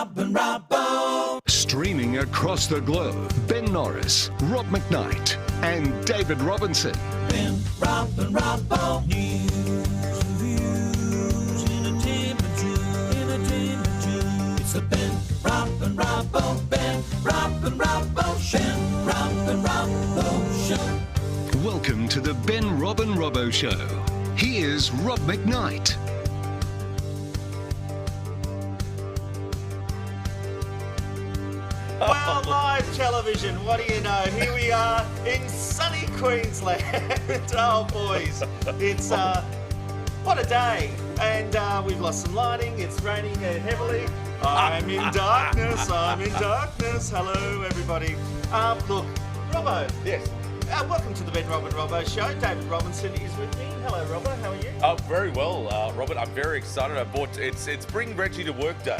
Rob and Robbo. Streaming across the globe, Ben Norris, Rob McKnight, and David Robinson. Ben, Rob and Robbo. News, reviews, entertainment. It's the Ben, Rob and Robbo. Ben, Rob and Robbo. Ben, Rob and Robbo Show. Welcome to the Ben, Rob and Robbo Show. Here's Rob McKnight. Well, live television, what do you know? Here we are in sunny Queensland. Oh, boys, it's, what a day. And we've lost some lighting, it's raining heavily. I'm in darkness. Hello, everybody. Look, Robbo. Yes. Welcome to the Ben, Rob and Robbo Show. David Robinson is with me. Hello, Robbo, how are you? Oh, very well, Robert. I'm very excited. I bought it's Bring Reggie to Work Day.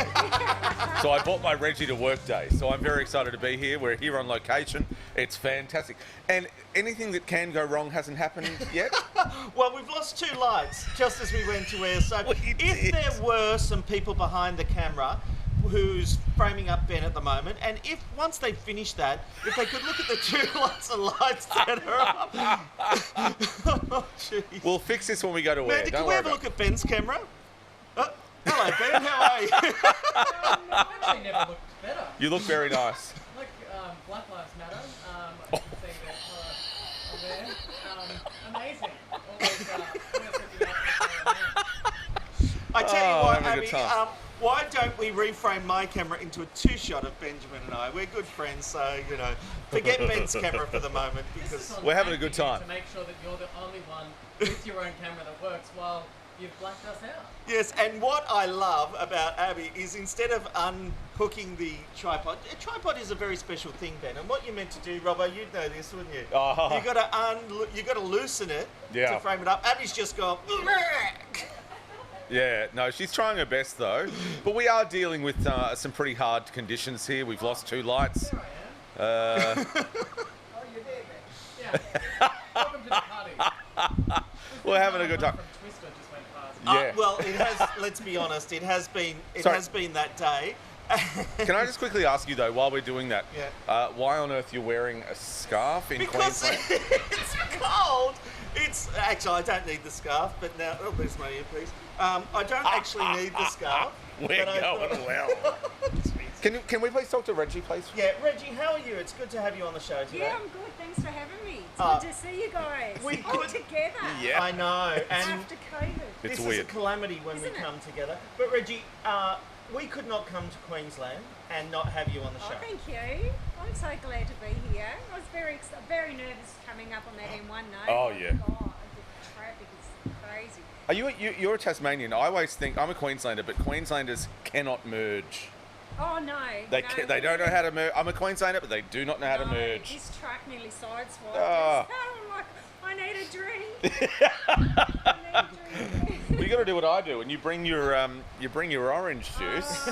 So I bought my Reggie to Work Day. So I'm very excited to be here. We're here on location. It's fantastic. And anything that can go wrong hasn't happened yet? Well, we've lost two lights just as we went to air. So if there were some people behind the camera who's framing up Ben at the moment, and if once they finish that, if they could look at the two lots of lights that are up. Oh, jeez. We'll fix this when we go to air. Man, can we have a look at Ben's camera? Hello, Ben. How are you? Actually never looked better. You look very nice. Like Black Lives Matter. I can see that on there. Amazing. I tell you what, having a Abby, good time. why don't we reframe my camera into a two-shot of Benjamin and I? We're good friends, so, you know, forget Ben's camera for the moment because... We're having a good time. To make sure that you're the only one with your own camera that works while you've blacked us out. Yes, and what I love about Abby is instead of unhooking the tripod, a tripod is a very special thing, Ben. And what you're meant to do, Robbo, you'd know this, wouldn't you? Oh. You got to loosen it Yeah. to frame it up. Abby's just gone. Yeah, no, she's trying her best though. But we are dealing with some pretty hard conditions here. We've lost two lights. There I am. Oh, you're there, Ben. Yeah. Welcome to the party. We're having a good time. From Twister just went past. Yeah. Well, it has. Let's be honest. It has been. Sorry. Has been that day. Can I just quickly ask you though, while we're doing that, Yeah. why on earth you're wearing a scarf in Because Queensland? it's cold. It's actually I don't need the scarf, but now there's my earpiece. I don't actually need the scarf. We're but I going thought- well. Can we please talk to Reggie, please? Yeah, Reggie, how are you? It's good to have you on the show today. Yeah, I'm good. Thanks for having me. It's Uh, good to see you guys. we all could- together. Yeah. I know, and After COVID. It's this is weird. a calamity when we Isn't it? come together. But Reggie, we could not come to Queensland and not have you on the Oh, show. thank you. I'm so glad to be here. I was very nervous coming up on that M1 note. Oh, yeah. God, the traffic is crazy. Are you're a Tasmanian? I always think I'm a Queenslander, but Queenslanders cannot merge. Oh, no. They no, they don't know how to merge. I'm a Queenslander, but they do not know how to no, merge. This truck nearly sideswiped Oh. us. I'm like, I need a drink. I need a drink. Well, you got to do what I do, and you bring your orange juice.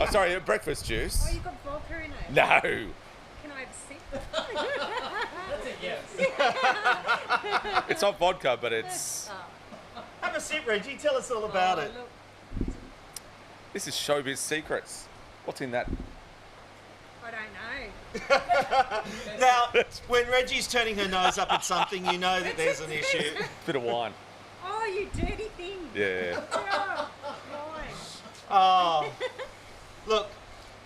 Oh, sorry, breakfast juice. Oh, you got vodka in it? No. Can I have a sip? That's a yes. It's not vodka, but it's. Have a sip, Reggie. Tell us all about Oh, it. Look, This is showbiz secrets. What's in that? I don't know. Now, when Reggie's turning her nose up at something, you know that there's an issue. Bit of wine. Oh, you dirty thing. Yeah. Oh, wine. Oh, look,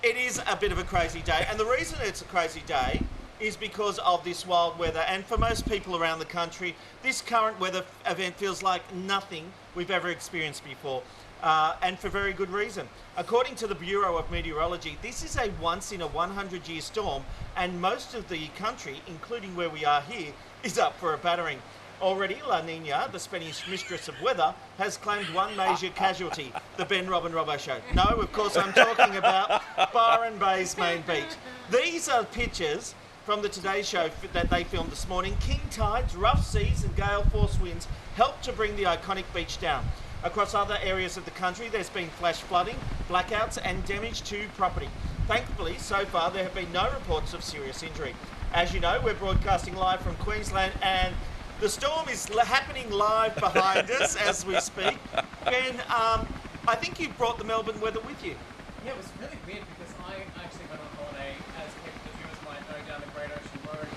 it is a bit of a crazy day, and the reason it's a crazy day is because of this wild weather. And for most people around the country, this current weather event feels like nothing we've ever experienced before, and for very good reason. According to the Bureau of Meteorology, this is a once-in-a-100-year storm, and most of the country, including where we are here, is up for a battering. Already, La Nina, the Spanish mistress of weather, has claimed one major casualty, the Ben, Rob and Robbo Show. No, of course, I'm talking about Byron Bay's main beach. These are pictures from the Today Show that they filmed this morning. King tides, rough seas and gale force winds helped to bring the iconic beach down. Across other areas of the country, there's been flash flooding, blackouts and damage to property. Thankfully, so far, there have been no reports of serious injury. As you know, we're broadcasting live from Queensland, and the storm is happening live behind us as we speak. Ben, I think you brought the Melbourne weather with you. Yeah, it was really weird because I actually went on holiday, as the viewers might know, down the Great Ocean Road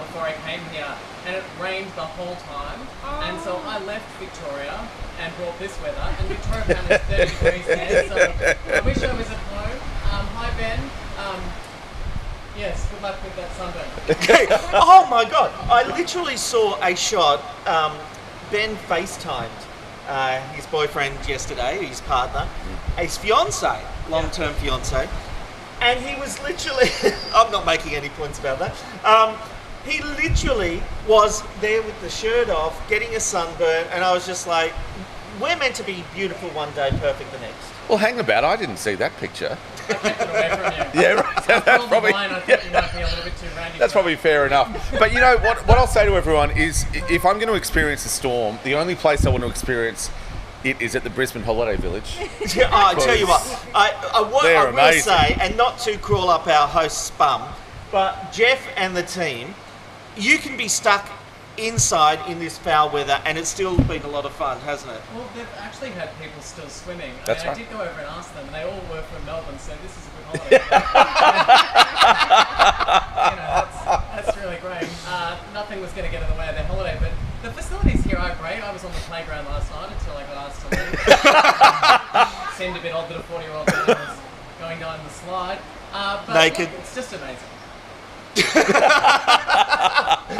before I came here, and it rained the whole time. And so I left Victoria and brought this weather, and Victoria found it's 30 degrees there. So I wish I was at home. Hi Ben. Yes, good luck with that sunburn. Oh my God! I literally saw a shot. Ben FaceTimed his boyfriend yesterday, his partner, his fiance, long-term fiance, and he was literally. I'm not making any points about that. He literally was there with the shirt off, getting a sunburn, and I was just like, "We're meant to be beautiful one day, perfect the next." Well, hang about. I didn't see that picture. I kept it away from you. Yeah, right. That's probably. I thought you might be a little bit too randy. That's probably fair enough. But you know what I'll say to everyone is, if I'm going to experience a storm, the only place I want to experience it is at the Brisbane Holiday Village. I tell you what, I They're will amazing. say, and not to crawl up our host's bum, but Jeff and the team, you can be stuck inside in this foul weather, and it's still been a lot of fun, hasn't it? Well, they've actually had people still swimming. That's I right. did go over and ask them, and they all were from Melbourne, so this is a good holiday. That's really great. Nothing was going to get in the way of their holiday, but the facilities here are great. I was on the playground last night until I got asked to leave. Seemed a bit odd that a 40-year-old man was going down the slide. But Naked. Look, it's just amazing.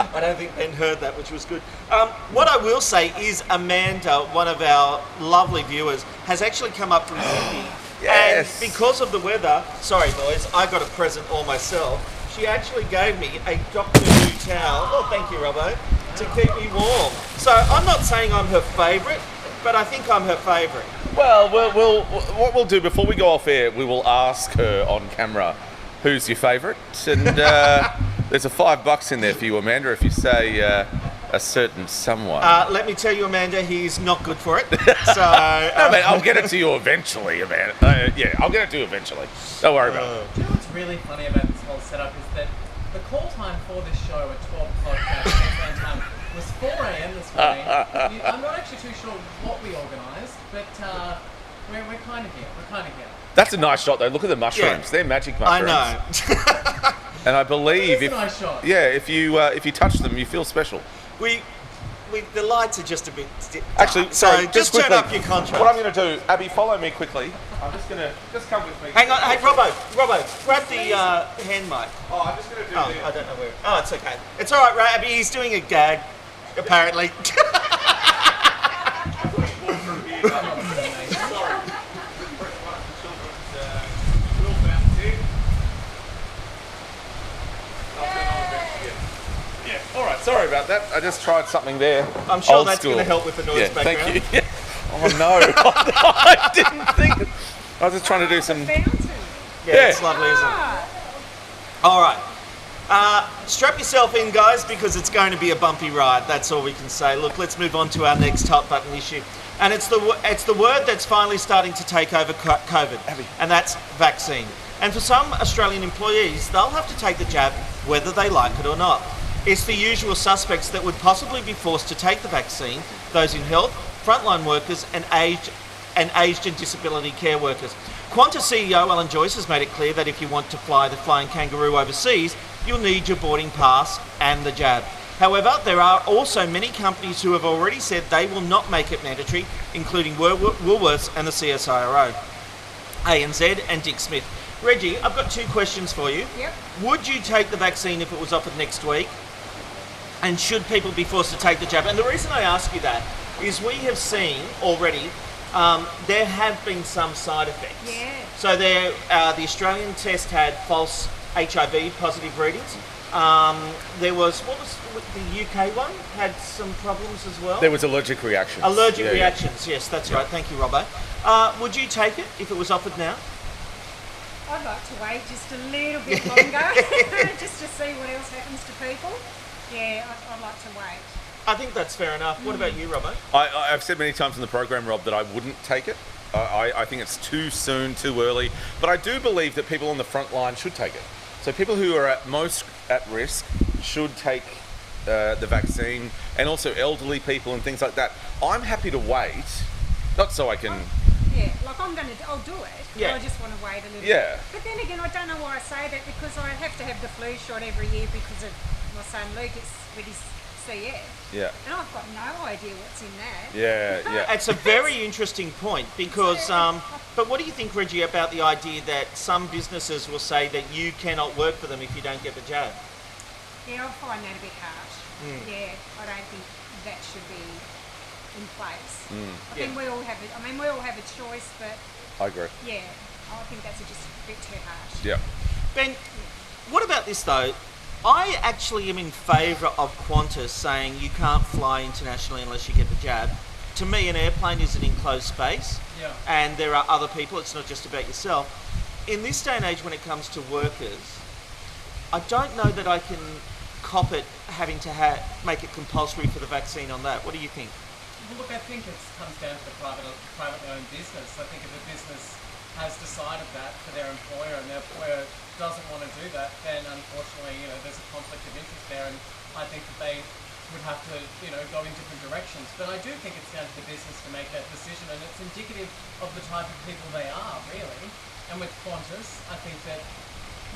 I don't think Ben heard that, which was good. What I will say is Amanda, one of our lovely viewers, has actually come up from Sydney. Yes. And because of the weather, sorry boys, I got a present all myself. She actually gave me a Doctor Who towel, oh thank you Robbo, to keep me warm. So I'm not saying I'm her favourite, but I think I'm her favourite. Well, what we'll do before we go off air, we will ask her on camera who's your favourite, and there's a $5 in there for you, Amanda, if you say a certain someone. Let me tell you, Amanda, he's not good for it. So No, mate, I'll get it to you eventually, Amanda. Yeah, I'll get it to you eventually. Don't worry about it. Do you know what's really funny about this whole setup is that the call time for this show at 12 o'clock Queensland time was 4 a.m. this morning. I'm not actually too sure what we organised, but we're kind of here. We're kind of here. That's a nice shot, though. Look at the mushrooms. Yeah. They're magic I mushrooms. know. And I believe It's a nice shot. yeah, if you touch them, you feel special. we the lights are just a bit dark. Actually, so sorry, just turn quickly, up your contrast. What I'm going to do, Abby, follow me quickly. I'm just going to come with me. Hang on, hey Robbo, grab the hand mic. Oh, I'm just going to do Oh, this. I don't know where. Oh, it's okay. It's all right, Abby. He's doing a gag, apparently. All right, sorry about that. I just tried something there. I'm sure Old that's school. going to help with the noise Yeah, background. thank you. Oh no, I didn't think. I was just trying to do some. Fountain. Yeah, it's lovely, isn't it? All right. Strap yourself in, guys, because it's going to be a bumpy ride. That's all we can say. Look, let's move on to our next hot button issue. And it's the word that's finally starting to take over COVID, and that's vaccine. And for some Australian employees, they'll have to take the jab whether they like it or not. It's the usual suspects that would possibly be forced to take the vaccine, those in health, frontline workers and aged and disability care workers. Qantas CEO Alan Joyce has made it clear that if you want to fly the Flying Kangaroo overseas, you'll need your boarding pass and the jab. However, there are also many companies who have already said they will not make it mandatory, including Woolworths and the CSIRO, ANZ and Dick Smith. Reggie, I've got 2 questions for you. Yep. Would you take the vaccine if it was offered next week? And should people be forced to take the jab? And the reason I ask you that is we have seen already there have been some side effects. Yeah. So the Australian test had false HIV positive readings. There was, the UK one had some problems as well? There was allergic reactions. Allergic Yeah, reactions, yes, that's right. Thank you, Robbo. Would you take it if it was offered now? I'd like to wait just a little bit longer, just to see what else happens to people. Yeah, I'd like to wait. I think that's fair enough. What about you, Robbo? I've said many times in the program, Rob, that I wouldn't take it. I think it's too soon, too early. But I do believe that people on the front line should take it. So people who are most at risk should take the vaccine, and also elderly people and things like that. I'm happy to wait, not so I can Yeah, like I'll do it. Yeah. But I just want to wait a little Yeah. bit. But then again, I don't know why I say that, because I have to have the flu shot every year because of my son Lucas with his CF. Yeah. And I've got no idea what's in that. Yeah. It's a very interesting point because, but what do you think, Reggie, about the idea that some businesses will say that you cannot work for them if you don't get the jab? Yeah, I find that a bit harsh. Yeah, I don't think that should be in place. I think we all have it. I mean, we all have a choice, but I agree. yeah, I think that's just a bit too harsh. Yeah. Ben, what about this though? I actually am in favour of Qantas saying you can't fly internationally unless you get the jab. To me, an airplane is an enclosed space, Yeah. and there are other people. It's not just about yourself. In this day and age, when it comes to workers, I don't know that I can cop it having to make it compulsory for the vaccine on that. What do you think? Well, look, I think it comes down to the privately owned business. I think if a business has decided that for their employer and their employer doesn't want to do that, then unfortunately, there's a conflict of interest there, and I think that they would have to, go in different directions. But I do think it's down to the business to make that decision, and it's indicative of the type of people they are, really. And with Qantas, I think that,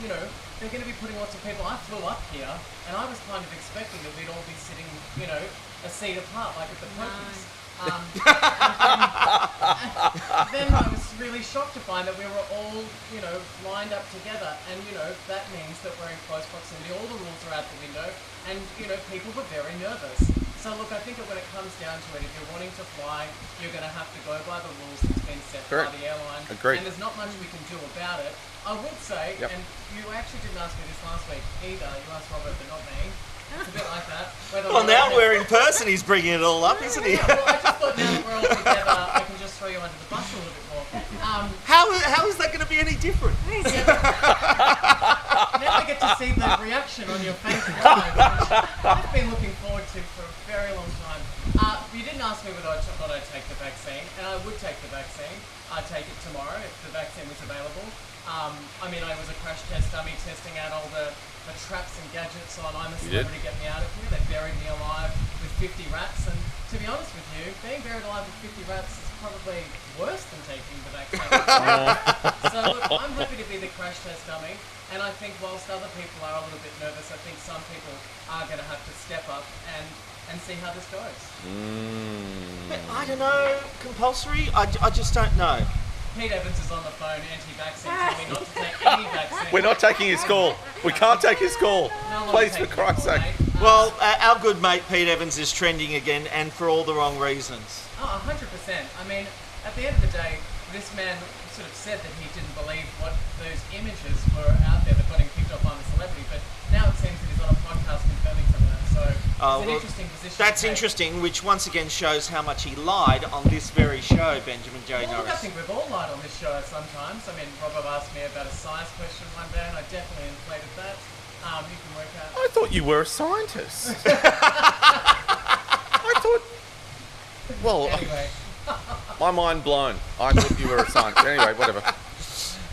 they're going to be putting lots of people. I flew up here, and I was kind of expecting that we'd all be sitting, a seat apart, like at the Perkins. And then I was really shocked to find that we were all, lined up together, and that means that we're in close proximity. All the rules are out the window, and people were very nervous. So look, I think that when it comes down to it, if you're wanting to fly, you're going to have to go by the rules that's been set by the airline. Agreed. And there's not much we can do about it. I would say, and you actually didn't ask me this last week either. You asked Robert, but not me. It's a bit like that. Well, now we're in person. He's bringing it all up, isn't he? Yeah, well, I just thought now that we're all together, I can just throw you under the bus a little bit more. How is that going to be any different? Now I get to see the reaction on your face live, which I've been looking forward to for a very long time. You didn't ask me whether I thought I'd take the vaccine, and I would take the vaccine. I'd take it tomorrow if the vaccine was available. I was a crash test dummy testing out all the traps and gadgets on I'm a Celebrity, Get Me Out of Here. They buried me alive with 50 rats, and to be honest with you, being buried alive with 50 rats is probably worse than taking the vaccine. So look, I'm happy to be the crash test dummy, and I think whilst other people are a little bit nervous, I think some people are going to have to step up and see how this goes. But I don't know, compulsory? I just don't know. Pete Evans is on the phone, anti-vaccine, telling me not to take any vaccine. We're not taking his call. We can't take his call. No one Please, will for take Christ's your sake. call, mate. Well, our good mate Pete Evans is trending again, and for all the wrong reasons. Oh, 100%. I mean, at the end of the day, this man sort of said that he didn't believe what those images were out there that got him kicked off on a Celebrity, but now it seems that he's on a podcast confirming some of that. So it's an interesting position. That's to take. interesting, which once again shows how much he lied on this very show, Benjamin J. Well, look, I Norris. think we've all lied on this show sometimes. I mean, Robert asked me about a size question one day, and I definitely inflated that. You can work out. I thought you were a scientist. I thought. Well, Anyway, my mind blown. I thought you were a scientist. Anyway, whatever.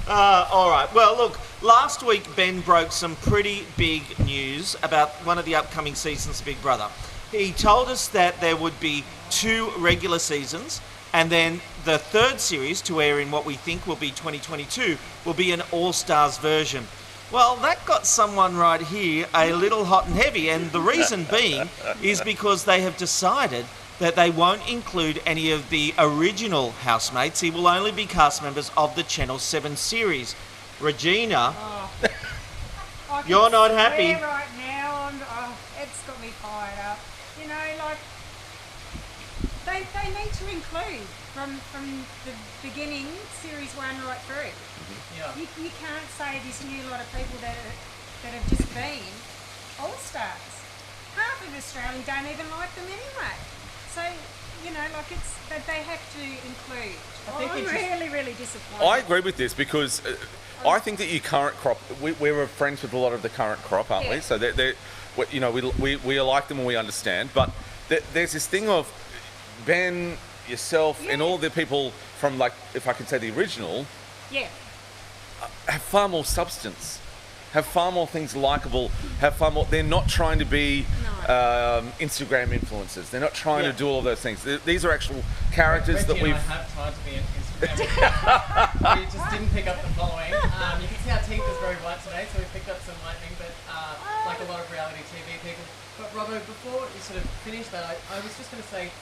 All right. Well, look, last week Ben broke some pretty big news about one of the upcoming seasons of Big Brother. He told us that there would be 2 regular seasons, and then the third series, to air in what we think will be 2022, will be an All-Stars version. Well, that got someone right here a little hot and heavy, and the reason being is because they have decided that they won't include any of the original housemates. He will only be cast members of the Channel 7 series. Regina, I can You're not happy. swear right now, it's got me fired up. They need to include from the beginning, series 1 right through. yeah. You can't say this new lot of people that have just been all-stars. Half of Australia don't even like them anyway. So, it's that they have to include. I'm really, really disappointed. I agree with this because I think that your current crop, we're friends with a lot of the current crop, aren't we? Yeah. So we like them and we understand. But there's this thing of Ben, yourself, and all the people from, like, if I could say the original, Yeah. have far more substance, have far more things likable, have far more. They're not trying to be Instagram influencers. They're not trying to do all of those things. These are actual characters Reggie that and we've. I have tried to be an Instagram we just didn't pick up the following. You can see our teeth is very white today, so we picked up some lightning, but like a lot of reality TV people. But Robbo, before you sort of finish that, I was just going to say,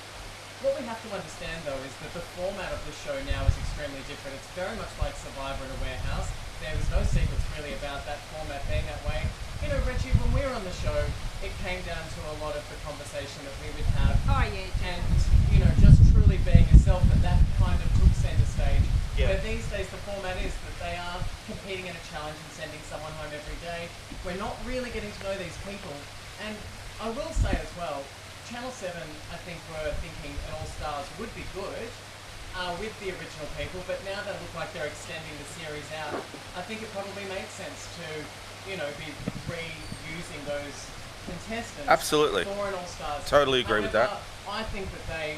what we have to understand though is that the format of the show now is extremely different. It's very much like Survivor in a warehouse. There was no secrets really about that format being that way. You know, Reggie, when we were on the show, it came down to a lot of the conversation that we would have. Oh yeah. And, you know, just truly being yourself, and that kind of took centre stage. Yeah. Where these days the format is that they are competing in a challenge and sending someone home every day. We're not really getting to know these people. And I will say as well, Channel 7, I think, were thinking an All-Stars would be good with the original people, but now they look like they're extending the series out. I think it probably makes sense to, you know, be reusing those contestants Absolutely. for an All-Stars. Totally agree with that. I think that they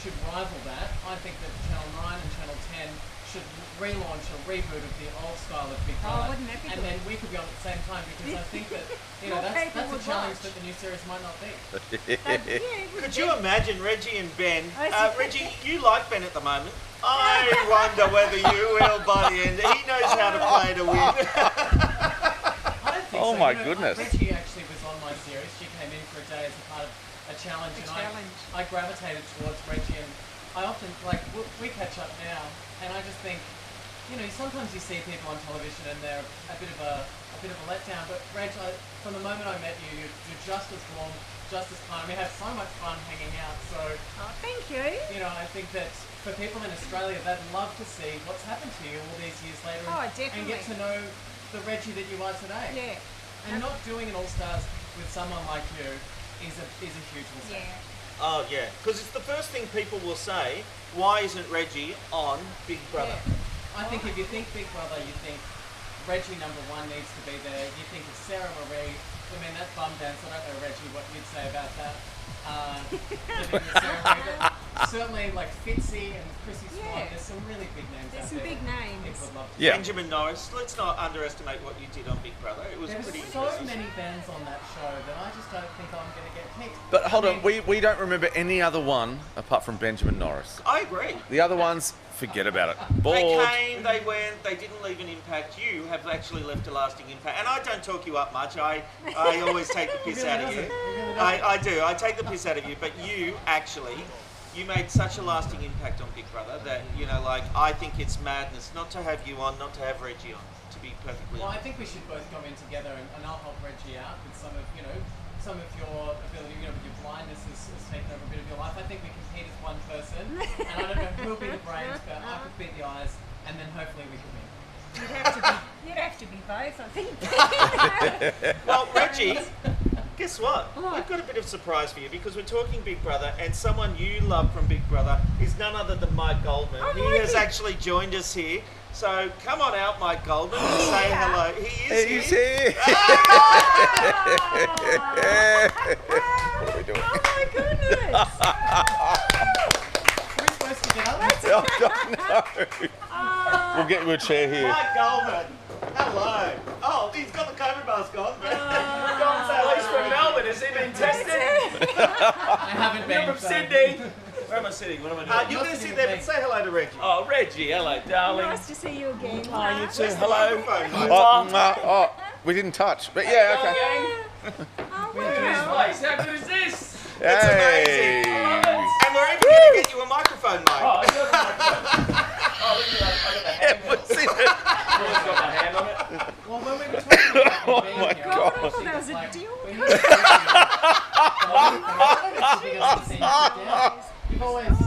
should rival that. I think that Channel 9 and Channel 10 should relaunch a reboot of the old style of Big Brother. Wouldn't that be and good? then we could be on at the same time, because I think that, you know, More that's people a would challenge watch. that the new series might not be. Could you imagine Reggie and Ben? I see. Reggie, you like Ben at the moment. I wonder whether you will by the end. He knows how to play to win. I don't think Oh so. my You know, goodness. Reggie actually was on my series. She came in for a day as a part of a challenge, A and challenge. I gravitated towards Reggie, and I often, like, we catch up now, and I just think, you know, sometimes you see people on television and they're a bit of a letdown, but Reg, from the moment I met you, you're just as warm, just as kind. We have so much fun hanging out, so, Oh, thank you. you know, I think that for people in Australia, they'd love to see what's happened to you all these years later, Oh, and get definitely. to know the Reggie that you are today. Yeah. And not doing an All-Stars with someone like you is a huge mistake. Yeah. Oh yeah, because it's the first thing people will say. Why isn't Reggie on Big Brother? Yeah. I think if you think Big Brother, you think Reggie #1 needs to be there. You think of Sarah Marie. I mean, that bum dance, I don't know, Reggie, what you'd say about that. Living with Sarah Marie, but certainly like Fitzy and Chrissy Swan, Yeah. there's some really big names There's out some there. big that names. People would love to Yeah. Benjamin Norris. Let's not underestimate what you did on Big Brother. It was There's pretty so impressive. many bands on that show that I just don't think I'm going to get picked. But hold I on, mean, we don't remember any other one apart from Benjamin Norris. I agree. The other ones, forget about it. They Bored. came, they went, they didn't leave an impact. You have actually left a lasting impact. And I don't talk you up much. I always take the piss out of you. I do. I take the piss out of you. But you actually, you made such a lasting impact on Big Brother that, you know, like, I think it's madness not to have you on, not to have Reggie on, to be perfectly Well, I honest. think we should both come in together, and I'll help Reggie out with some of, you know, some of your ability, you know, with your blindness has taken over a bit of your life. I think we compete as one person, and I don't know who'll be the brains, but I could beat the eyes, and then hopefully we can win. You'd have to be both, I think. Well, Reggie, guess what? What? We've got a bit of surprise for you because we're talking Big Brother, and someone you love from Big Brother is none other than Mike Goldman. Oh, He has Mikey. actually joined us here. So come on out, Mike Goldman, and say hello. He is He's here. here. What are we doing? Oh my goodness! Are we supposed to get up? No. We'll get you a chair here. Mike Goldman, hello. Oh, he's got the COVID mask on. Don't say at least from Melbourne. Has he been tested? I haven't been. You're from so- Sydney. Where am I sitting? What am I doing? You're going to sit there, but say hello to Reggie. Oh, Reggie. Hello, darling. Nice to see you again. Hi, you too. Where's the Hello. microphone, mate? Oh, we didn't touch, but yeah, okay. Oh, This wow. place. How good is this? It's Hey. amazing. I love it. And we're even going to get you a microphone, Mike. Oh, you got the microphone. Oh, look at that. I got the hand on it. What's in it? I've got my hand on it. Well, when we were talking about Oh being my here, God. I thought that was a like, deal. when you were You've always Hand on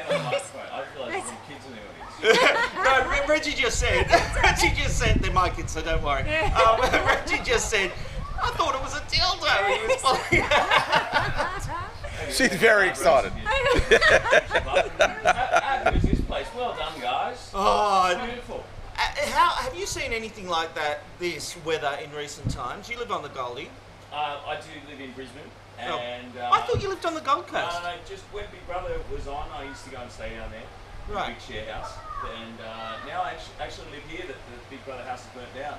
the microphone. I feel like there's some kids in the audience. No, Reggie just said, they're my kids, so don't worry. Reggie just said, I thought it was a dildo. He was like, She's very excited. How good is this place? Well done, guys. oh, Beautiful. have you seen anything like that, this weather in recent times? You live on the Goldie. I do live in Brisbane, Oh. and I thought you lived on the Gold Coast. just when Big Brother was on, I used to go and stay down there, Right. big share house, and now I actually live here. That the Big Brother house is burnt down.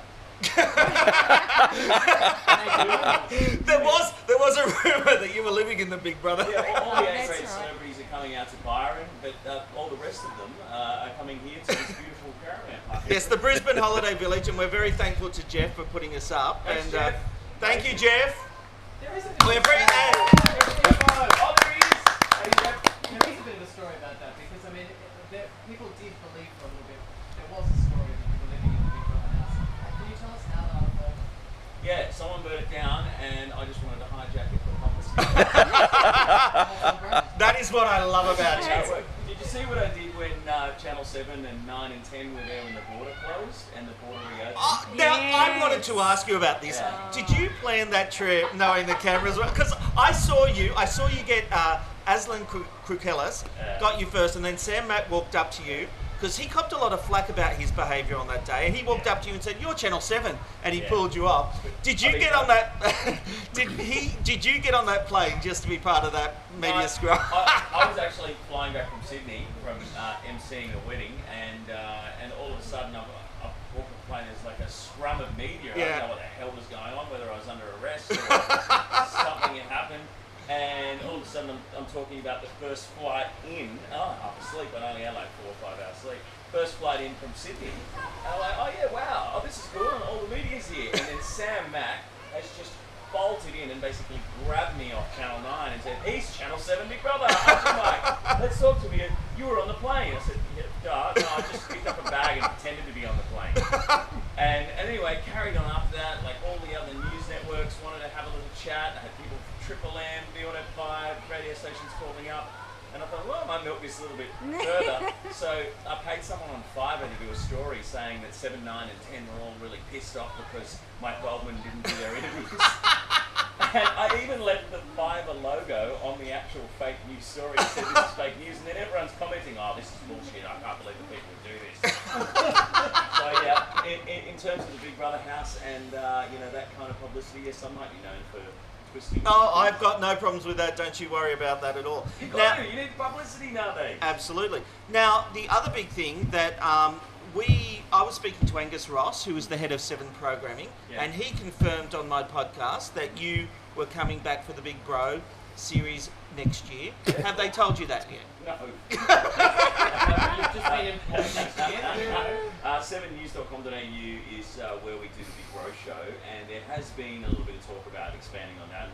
There was a rumour that you were living in the Big Brother. Yeah, all the That's A-grade right. celebrities are coming out to Byron, but all the rest of them are coming here to this beautiful caravan park. Yes, the Brisbane Holiday Village, and we're very thankful to Jeff for putting us up. Thanks, And Jeff. thank you, Jeff. There is a We're very. Oh, there he is! Hey, Jeff. There is a bit of a story about that because I mean, people did believe for a little bit. There was a story of people living in the Big Brother house. Can you tell us how that unfolded? Yeah, someone burned it down, and I just wanted to hijack it for publicity. That is what I love about you. Did you see what I did when Channel 7 and 9 and 10 were there when the border closed and the border reopened? Now, I wanted to ask you about this. Yeah. Did you plan that trip knowing the cameras were? Because I saw you get Aslan Krukelis, Yeah. got you first, and then Sam Mack walked up to you. Because he copped a lot of flack about his behaviour on that day, and he walked up to you and said, "You're Channel 7," and he Yeah. pulled you up. Did you I think get so. on that? Did you get on that plane just to be part of that media scrum? I was actually flying back from Sydney from emceeing a wedding, and all of a sudden I walked the plane. There's like a scrum of media. I Yeah. didn't know what the hell was going on, whether I was under arrest or something had happened. And all of a sudden I'm talking about the first flight in. Oh, half asleep. I only had like 4 or 5 hours sleep. First flight in from Sydney. And I'm like, oh yeah, wow, oh this is cool, and all the media's here. And then Sam Mack has just bolted in and basically grabbed me off Channel 9 and said, he's Channel 7 Big Brother. I said, Mike, let's talk to me. You were on the plane. I said, yeah, no, I just picked up a bag and pretended to be on the plane. And anyway, carried on after that. Like all the other news networks wanted to have a little chat. I had people from Triple M, B105, radio stations calling up. And I thought, well, I might milk this a little bit further. So I paid someone on Fiverr to do a story saying that 7, 9 and 10 were all really pissed off because Mike Goldman didn't do their interviews. And I even left the Fiverr logo on the actual fake news story. It said this is fake news, and then everyone's commenting, oh, this is bullshit, I can't believe that people would do this. So yeah, in terms of the Big Brother house and that kind of publicity, yes, I might be known for twisting. Oh, I've got no problems with that. Don't you worry about that at all. You got to. You need publicity nowadays. Absolutely. Now, the other big thing that I was speaking to Angus Ross, who is the head of 7 programming, Yeah. and he confirmed on my podcast that you were coming back for the Big Bro series next year. Have they told you that yet? No. You've just been employed next year. 7news.com.au is where we do the Big Bro show, and there has been a little bit of talk about expanding on that.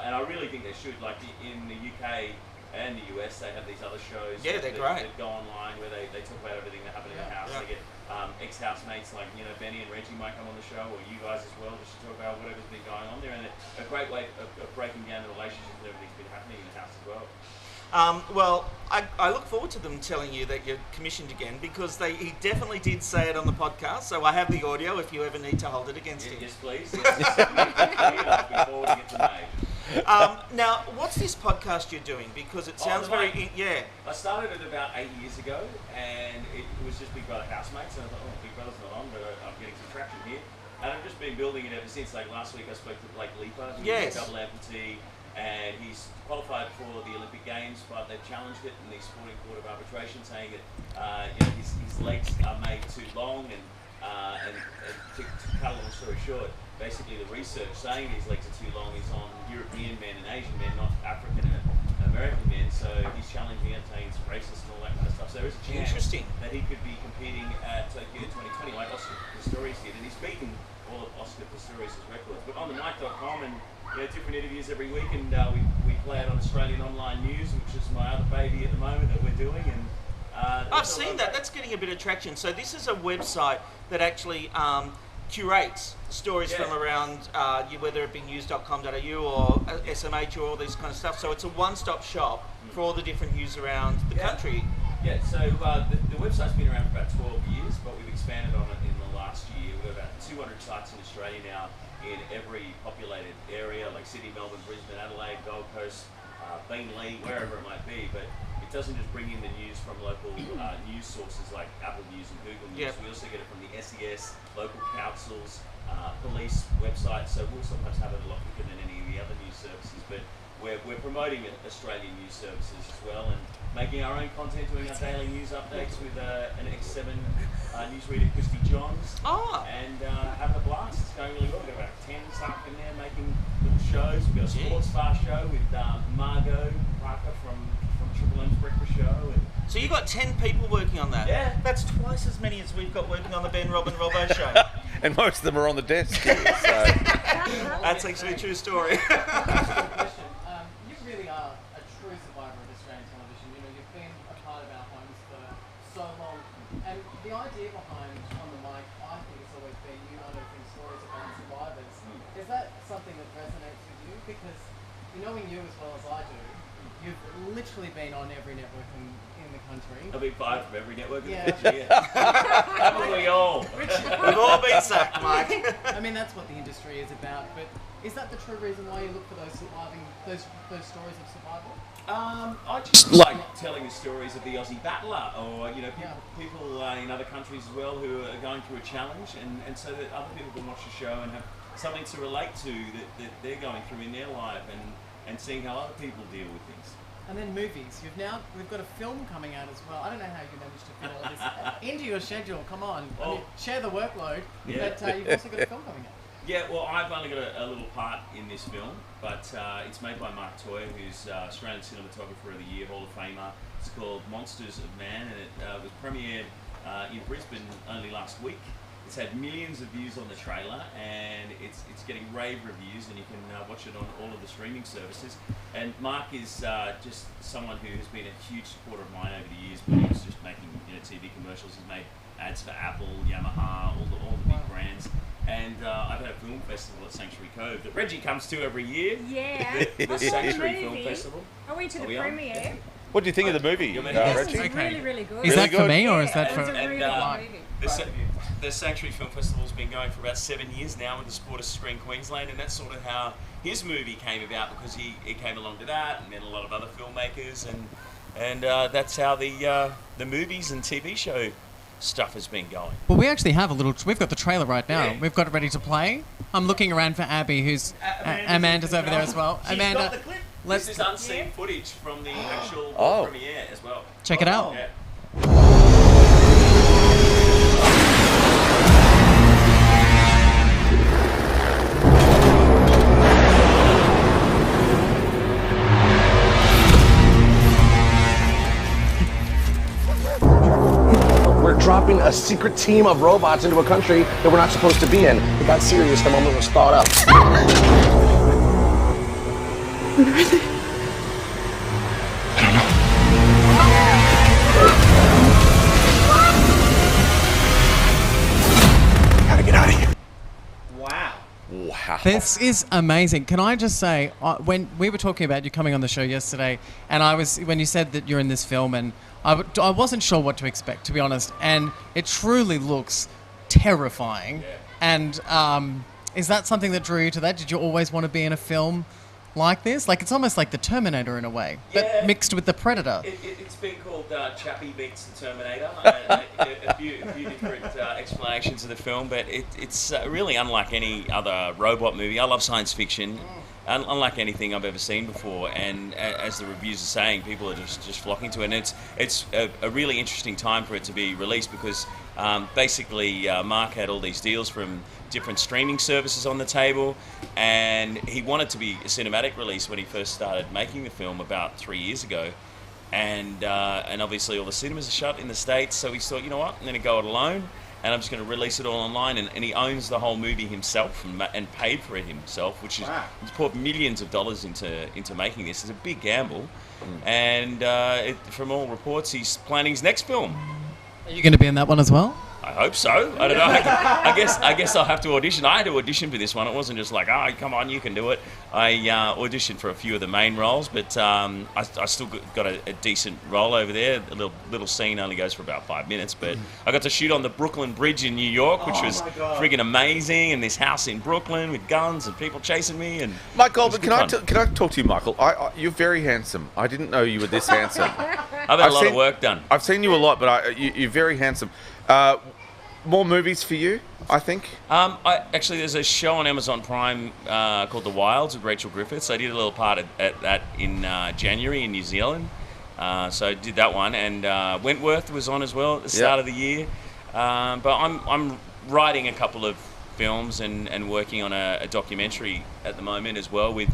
And I really think they should. Like in the UK and the US, they have these other shows. Yeah, they're great. That go online where they talk about everything that happened in the house. Yeah. They get ex-housemates like Benny and Reggie might come on the show, or you guys as well, just to talk about whatever's been going on there. And a great way of breaking down the relationships and everything's been happening in the house as well. Well, I look forward to them telling you that you're commissioned again, because he definitely did say it on the podcast, so I have the audio if you ever need to hold it against him. Yes, please. Yes. Before we get to May. Now, what's this podcast you're doing? Because it sounds the very... mic. Yeah. I started it about 8 years ago, and it was just Big Brother housemates, and I thought, oh, Big Brother's not on, but I'm getting some traction here. And I've just been building it ever since. Like last week I spoke to Blake Leaper, who's Yes. a double amputee, and he's qualified for the Olympic Games, but they've challenged it in the Sporting Court of Arbitration, saying that his legs are made too long, and to cut a long story short, basically the research saying his legs are too long is on European men and Asian men, not African and American men. So he's challenging it, saying it's racist and all that kind of stuff. So there is a chance Interesting. that he could be competing at Tokyo 2020 like Oscar Pistorius did, and he's beaten all of Oscar Pistorius' records. But on the night.com and different interviews every week, and we play it on Australian Online News, which is my other baby at the moment that we're doing. And I've seen that. That's getting a bit of traction. So this is a website that actually curates stories Yeah. from around, whether it be news.com.au or SMH or all this kind of stuff. So it's a one-stop shop for all the different news around the Yeah. country. Yeah, so the website's been around for about 12 years, but we've expanded on it in the last year. We've got about 200 sites in Australia now in every populated area, like Sydney, Melbourne, Brisbane, Adelaide, Gold Coast, Beenleigh, wherever it might be. But it doesn't just bring in the news from local news sources like Apple News and Google News. Yep. We also get it from the SES, local councils, police websites. So we'll sometimes have it a lot quicker than any of the other news services. But we're promoting Australian news services as well, and making our own content, doing our daily news updates with an X7 newsreader, Christy Johns, Ah. and having a blast. shows. We've got a sports bar show with Margot Parker from Triple M's Breakfast Show. And So you got 10 people working on that? Yeah. That's twice as many as we've got working on the Ben, Rob and Robbo show. And most of them are on the desk here, so... That's actually a true story. Question. You really are a true survivor of Australian television. You know, you've been a part of our homes for so long. And the idea behind On the Mic, I think it's always been you unearthing stories about survivors. Is that something that resonates with you? Because knowing you as well as I do, you've literally been on every network in the country. I've been fired from every network in Yeah. the country, yeah. Haven't we all? We've all been sacked, Mike. I mean, that's what the industry is about. But is that the true reason why you look for those stories of survival? I just like telling the stories of the Aussie battler, or people in other countries as well who are going through a challenge, and so that other people can watch the show and have something to relate to that they're going through in their life, and seeing how other people deal with things. And then movies. We've got a film coming out as well. I don't know how you managed to fit all this into your schedule. Come on, I mean, share the workload. Yeah. But you've also got a film coming out. Yeah, well, I've only got a little part in this film, but it's made by Mark Toyer, who's Australian Cinematographer of the Year, Hall of Famer. It's called Monsters of Man, and it was premiered in Brisbane only last week. It's had millions of views on the trailer, and it's getting rave reviews, and you can watch it on all of the streaming services. And Mark is just someone who has been a huge supporter of mine over the years, but he was just making TV commercials. He's made ads for Apple, Yamaha, all the big brands. And I've had a film festival at Sanctuary Cove that Reggie comes to every year. Yeah. The Sanctuary Film Festival. I went to the we on? premiere. What do you think of the movie, Yes, It Reggie? was really, really good. Is that for good. me or is Yeah, that for? it was a really good movie. The Sanctuary Film Festival's been going for about 7 years now with the support of Screen Queensland, and that's sort of how his movie came about, because he came along to that, and then a lot of other filmmakers, and that's how the movies and TV show stuff has been going. Well, we actually have we've got the trailer right now. Yeah. We've got it ready to play. I'm looking around for Abby, who's Amanda's over there as well. She's Amanda, got the clip. let's This is unseen footage from the actual Oh. premiere as well. check it out. Yeah. We're dropping a secret team of robots into a country that we're not supposed to be in. It got serious the moment it was thought up. Where are they? Gotta get out of here. Wow. Wow. This is amazing. Can I just say, when we were talking about you coming on the show yesterday, and when you said that you're in this film, and I wasn't sure what to expect, to be honest, and it truly looks terrifying. Yeah. And is that something that drew you to that? Did you always want to be in a film like this? Like, it's almost like the Terminator in a way, but Yeah. mixed with the Predator. It's been called Chappie Meets the Terminator. A few different explanations of the film, but it's really unlike any other robot movie. I love science fiction, unlike anything I've ever seen before. And as the reviews are saying, people are just flocking to it. And it's a really interesting time for it to be released, because basically Mark had all these deals from different streaming services on the table, and he wanted to be a cinematic release when he first started making the film about 3 years ago. And obviously all the cinemas are shut in the States, so he thought, you know what, I'm going to go it alone, and I'm just going to release it all online. And he owns the whole movie himself and paid for it himself, which is he's poured millions of dollars into making this. It's a big gamble, and from all reports, he's planning his next film. Are you going to be in that one as well? I hope so. I don't know. I guess I'll have to audition. I had to audition for this one. It wasn't just like, oh, come on, you can do it. I auditioned for a few of the main roles, but I still got a decent role over there. A little scene only goes for about 5 minutes, but I got to shoot on the Brooklyn Bridge in New York, which was friggin' amazing, and this house in Brooklyn with guns and people chasing me. And Mike Goldman, can I talk to you, Michael? You're very handsome. I didn't know you were this handsome. I've had a lot of work done. I've seen you a lot, but you're very handsome. More movies for you, I think? Actually, there's a show on Amazon Prime called The Wilds with Rachel Griffiths. I did a little part at that in January in New Zealand. So I did that one. And Wentworth was on as well at the start of the year. But I'm writing a couple of films and working on a documentary at the moment as well with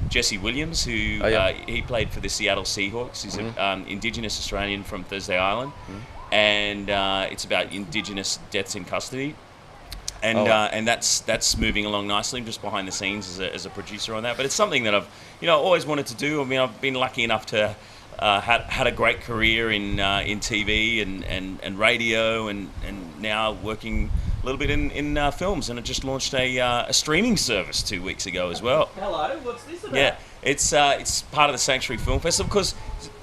Jesse Williams, who he played for the Seattle Seahawks. He's an Indigenous Australian from Thursday Island, and it's about Indigenous deaths in custody. And that's moving along nicely. I'm just behind the scenes as a producer on that, but it's something that I've always wanted to do. I mean, I've been lucky enough to had a great career in TV and radio, and now working a little bit in films. And I just launched a streaming service 2 weeks ago as well. Hello, what's this about? Yeah, it's part of the Sanctuary Film Festival, because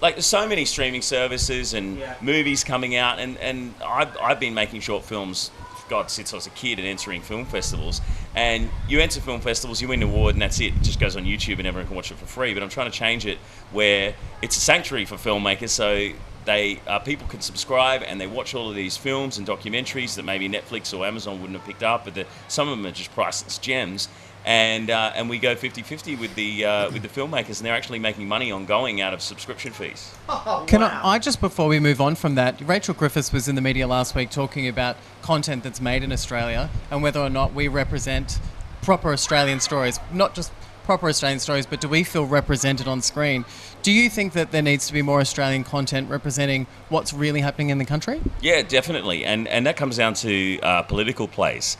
like there's so many streaming services and movies coming out, and I've been making short films, God, since I was a kid, and entering film festivals. And you enter film festivals, you win an award, and that's it. It just goes on YouTube and everyone can watch it for free. But I'm trying to change it where it's a sanctuary for filmmakers, so they people can subscribe and they watch all of these films and documentaries that maybe Netflix or Amazon wouldn't have picked up, but some of them are just priceless gems. And we go 50-50 with the filmmakers, and they're actually making money ongoing out of subscription fees. Can I just, before we move on from that, Rachel Griffiths was in the media last week talking about content that's made in Australia and whether or not we represent proper Australian stories, not just proper Australian stories, but do we feel represented on screen? Do you think that there needs to be more Australian content representing what's really happening in the country? Yeah, definitely. And that comes down to political plays.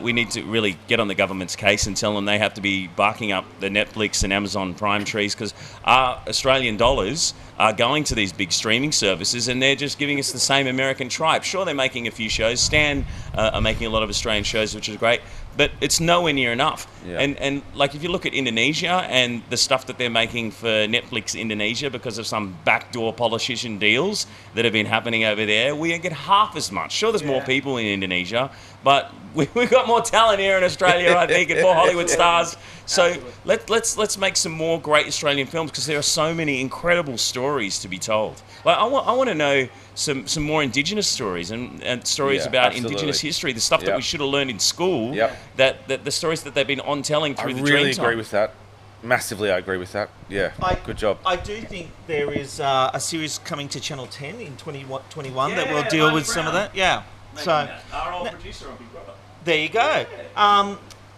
We need to really get on the government's case and tell them they have to be barking up the Netflix and Amazon Prime trees, because our Australian dollars are going to these big streaming services and they're just giving us the same American tripe. Sure, they're making a few shows. Stan are making a lot of Australian shows, which is great, but it's nowhere near enough. Yeah. And like if you look at Indonesia and the stuff that they're making for Netflix Indonesia because of some backdoor politician deals that have been happening over there, we get half as much. Sure, there's more people in Indonesia, but we've got more talent here in Australia, I think, and more Hollywood stars. So let's make some more great Australian films, because there are so many incredible stories to be told. Like I want to know some more Indigenous stories and stories about Indigenous history, the stuff that we should have learned in school. That the stories that they've been on telling through the Dreamtime. I really agree with that. Massively, I agree with that. Yeah, good job. I do think there is a series coming to Channel 10 in 2021 that will deal with some of that. Yeah. So our old producer on Big Brother. There you go.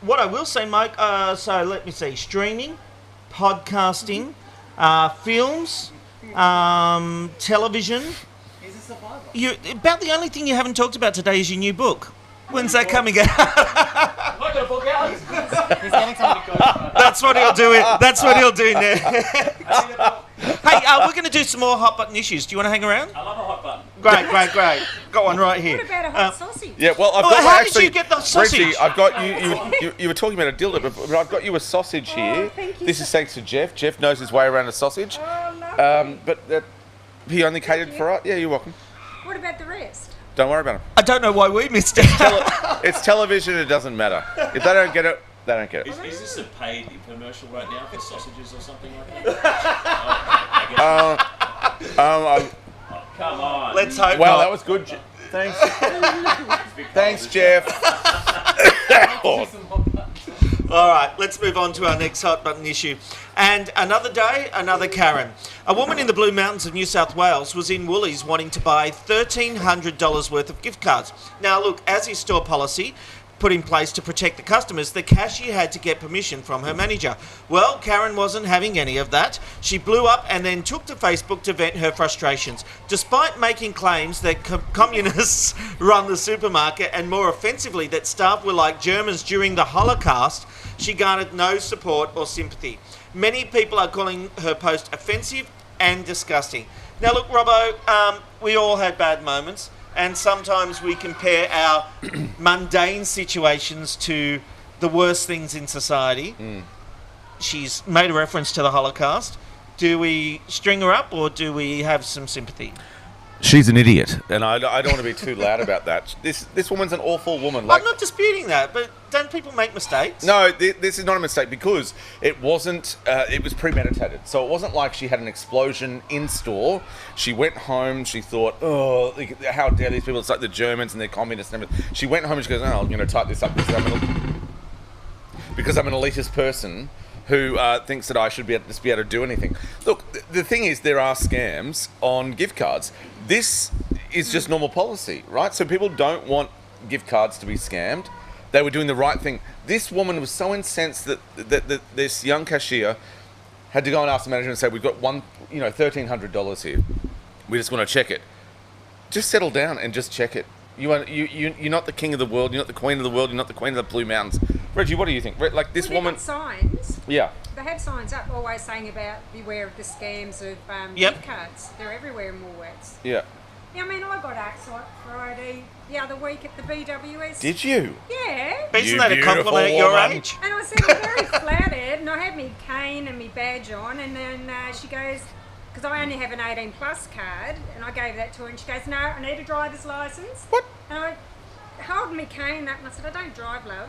What I will say, Mike, so let me see, streaming, podcasting, films, television. He's a survivor. About the only thing you haven't talked about today is your new book. When's that coming out? I've got a book out. He's getting somebody good. That's what he'll do. That's what he'll do now. Hey, we're going to do some more hot button issues. Do you want to hang around? I love a hot button. Great. Got one right here. What about a hot sausage? Yeah, well, I've got how actually, did you get the sausage? Reggie, I've got you were talking about a dildo, but I've got you a sausage here. Thank you. This is thanks to Jeff. Jeff knows his way around a sausage. Oh, lovely. But he only catered for us. Yeah, you're welcome. What about the rest? Don't worry about him. I don't know why we missed it. It's television. It doesn't matter. If they don't get it, they don't get it. Is this a paid commercial right now for sausages or something like that? Come on. Let's hope Well, not. that was good. Thanks. Thanks, Jeff. All right, let's move on to our next hot button issue. And another day, another Karen. A woman in the Blue Mountains of New South Wales was in Woolies wanting to buy $1,300 worth of gift cards. Now, look, as is store policy put in place to protect the customers, the cashier had to get permission from her manager. Well, Karen wasn't having any of that. She blew up and then took to Facebook to vent her frustrations. Despite making claims that communists run the supermarket, and more offensively that staff were like Germans during the Holocaust, she garnered no support or sympathy. Many people are calling her post offensive and disgusting. Now look, Robbo, we all had bad moments, and sometimes we compare our mundane situations to the worst things in society. She's made a reference to the Holocaust. Do we string her up, or do we have some sympathy? She's an idiot, and I don't want to be too loud about that. This woman's an awful woman. Like, I'm not disputing that, but don't people make mistakes? No, this is not a mistake, because it wasn't. It was premeditated. So it wasn't like she had an explosion in store. She went home. She thought, "Oh, how dare these people? It's like the Germans and they're communists and everything." She went home and she goes, "Oh, I'm going to type this up because I'm an elitist person who thinks that I should be able to do anything." Look, the thing is, there are scams on gift cards. This is just normal policy, right? So people don't want gift cards to be scammed. They were doing the right thing. This woman was so incensed that this young cashier had to go and ask the manager and say, "We've got $1,300 here. We just want to check it." Just settle down and just check it. You're not the king of the world. You're not the queen of the world. You're not the queen of the Blue Mountains. Reggie, what do you think? Like this woman. Signs. Yeah. They have signs up always saying about beware of the scams of Yep. gift cards. They're everywhere in Woolworths. Yeah. Yeah, I mean, I got asked like Friday the other week at the BWS. Did you? Yeah. Isn't You that a compliment at beautiful your woman. age? And I said, I'm very flattered, and I had my cane and my badge on, and then she goes, because I only have an 18 plus card, and I gave that to her, and she goes, no, I need a driver's license. What? And I held my cane up, and I said, I don't drive, love.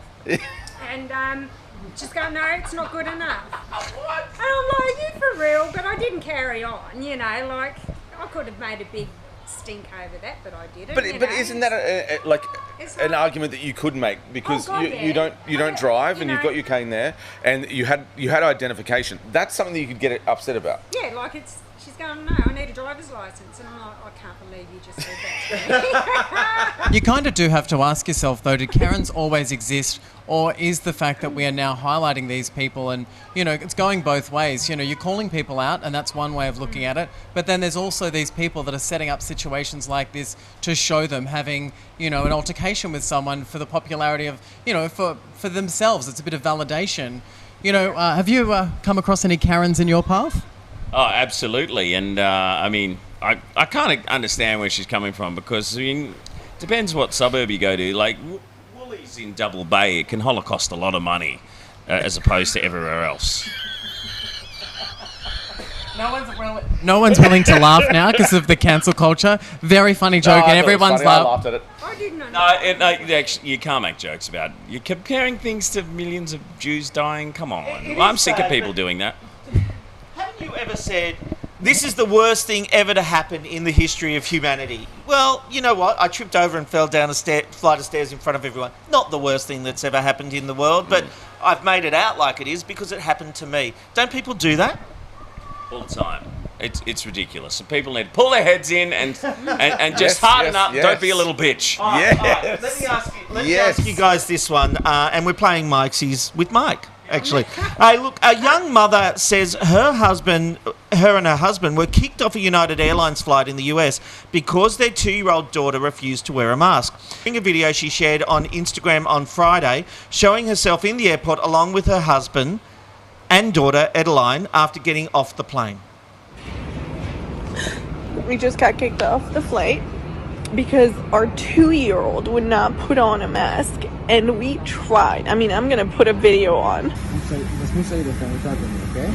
And she's going, no, it's not good enough. What? And I'm like, you for real? But I didn't carry on, you know, like, I could have made a big stink over that, but I didn't. But you but know. isn't that It's an like- argument that you could make because Oh, God, you don't yeah. drive You and you've know. got your cane there and you had identification. That's something that you could get upset about. Yeah, like she's going, no, I need a driver's license. And I'm like, I can't believe you just said that to me. You kind of do have to ask yourself, though, do Karens always exist, or is the fact that we are now highlighting these people and, it's going both ways. You're calling people out, and that's one way of looking at it, but then there's also these people that are setting up situations like this to show them having, an altercation with someone for the popularity of, for themselves. It's a bit of validation. Have you come across any Karens in your path? Oh, absolutely. And I mean, I kind of understand where she's coming from because, depends what suburb you go to. Like, Woolies in Double Bay, it can holocaust a lot of money as opposed to everywhere else. No one's willing to laugh now because of the cancel culture. Very funny joke, and everyone's I laughing. laughed at it. I didn't know. Actually, you can't make jokes about it. You're comparing things to millions of Jews dying. Come on. It I'm is sick of sad, people but- doing that. Haven't you ever said, this is the worst thing ever to happen in the history of humanity? Well, you know what? I tripped over and fell down a flight of stairs in front of everyone. Not the worst thing that's ever happened in the world, but I've made it out like it is because it happened to me. Don't people do that? All the time. It's ridiculous. And people need to pull their heads in and just Yes, harden yes, up. yes. Don't be a little bitch. All right, let me ask you guys this one, and we're playing Mikesies with Mike. Actually, hey, look, a young mother says her and her husband were kicked off a United Airlines flight in the US because their 2-year-old daughter refused to wear a mask. In a video she shared on Instagram on Friday, showing herself in the airport along with her husband and daughter Adeline after getting off the plane. We just got kicked off the flight because our 2-year-old would not put on a mask, and we tried. I mean, I'm gonna put a video on. Let me say this when we're talking, okay?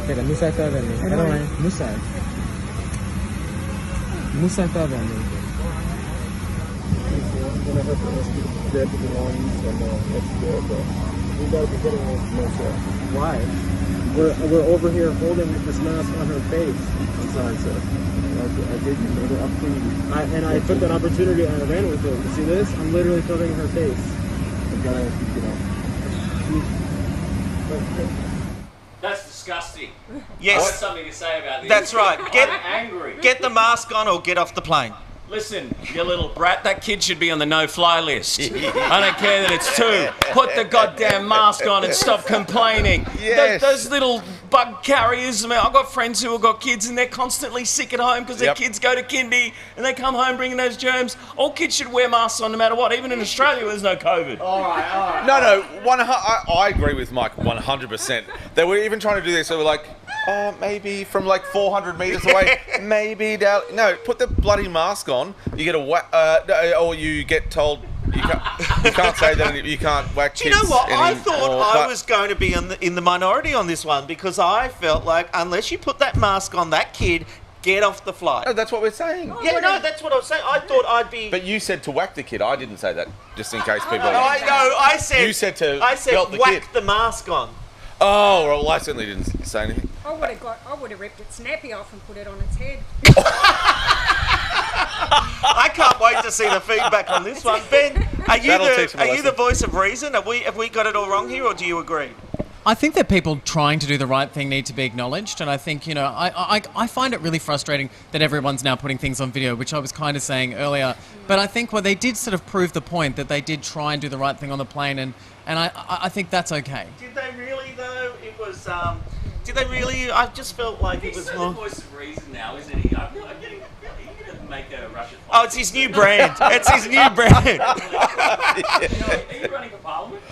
Okay, Musa Tavani. Adeline, Musa. Musa Tavani. Why? We're over here holding this mask on her face. I'm sorry, sir. I did make it up to you. And I took that opportunity and I ran with it. You see this? I'm literally covering her face. I gotta keep it up. That's disgusting. Yes. I have something to say about this. That's right. I'm angry. Get the mask on or get off the plane. Listen, you little brat, that kid should be on the no-fly list. I don't care that it's 2. Put the goddamn mask on and stop complaining. Yes. Those little bug carriers, I mean, I've got friends who have got kids and they're constantly sick at home because their kids go to kindy and they come home bringing those germs. All kids should wear masks on no matter what, even in Australia where there's no COVID. No, I agree with Mike 100%. They were even trying to do this, so we're like, maybe from like 400 metres away, maybe down. No, put the bloody mask on. You get or you get told you can't say that. You can't whack Do you know kids what? I thought anymore, I but- was going to be in the minority on this one because I felt like unless you put that mask on that kid, get off the flight. No, that's what we're saying. Yeah, no, that's what I was saying. I thought I'd be. But you said to whack the kid. I didn't say that, just in case people. I said. You said to I said belt the whack kid. the mask on. Oh, well, I certainly didn't say anything. I would have ripped its nappy off and put it on its head. I can't wait to see the feedback on this one. Ben, are you That'll teach them a the lesson. voice of reason? Have we got it all wrong here, or do you agree? I think that people trying to do the right thing need to be acknowledged, and I think, you know, I find it really frustrating that everyone's now putting things on video, which I was kind of saying earlier. But I think they did sort of prove the point that they did try and do the right thing on the plane, and I think that's okay. Did they really though? It was. Did they really? I just felt like it was He's more. the voice of reason now, isn't he? I'm getting. Are you going to make a Russian? Oh, it's his new brand. It's his new brand. Are you running for parliament?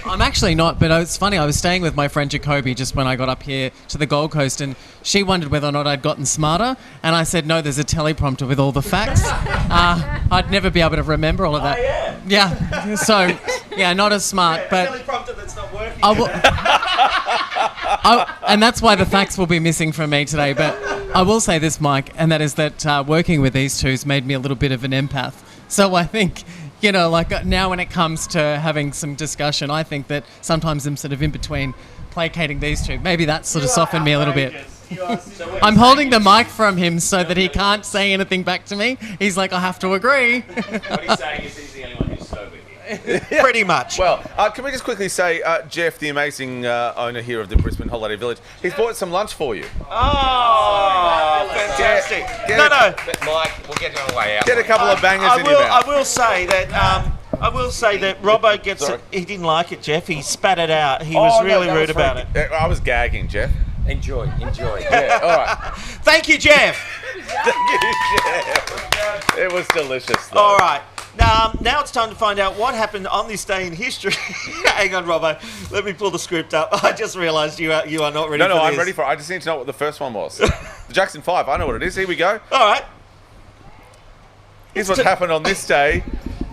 I'm actually not, but it's funny. I was staying with my friend Jacoby just when I got up here to the Gold Coast, and she wondered whether or not I'd gotten smarter. And I said, no, there's a teleprompter with all the facts. I'd never be able to remember all of that. Oh, yeah. Yeah. So, yeah, not as smart, but. Teleprompter that's not working. And that's why the facts will be missing from me today. But I will say this, Mike, and that is that working with these two's made me a little bit of an empath. So I think, you know, like now when it comes to having some discussion, I think that sometimes I'm sort of in between placating these two. Maybe that sort of softened me a little bit. I'm holding the mic from him so that he can't say anything back to me. He's like, I have to agree. What he's saying is he's the only one who's sober here. Pretty much. Well, can we just quickly say, Jeff, the amazing owner here of the Brisbane Holiday Village, he's bought some lunch for you. Oh, fantastic. No. Mike, we'll get you on the way out. Get a couple of bangers in your mouth. I will say that Robbo gets it. He didn't like it, Jeff. He spat it out. He was really rude about it. I was gagging, Jeff. Enjoy. Yeah, all right. Thank you, Jeff. Thank you, Jeff. It was delicious, though. All right. Now it's time to find out what happened on this day in history. Hang on, Robbo. Let me pull the script up. I just realised you are not ready for this. No, I'm ready for it. I just need to know what the first one was. The Jackson 5. I know what it is. Here we go. All right. Here's what happened on this day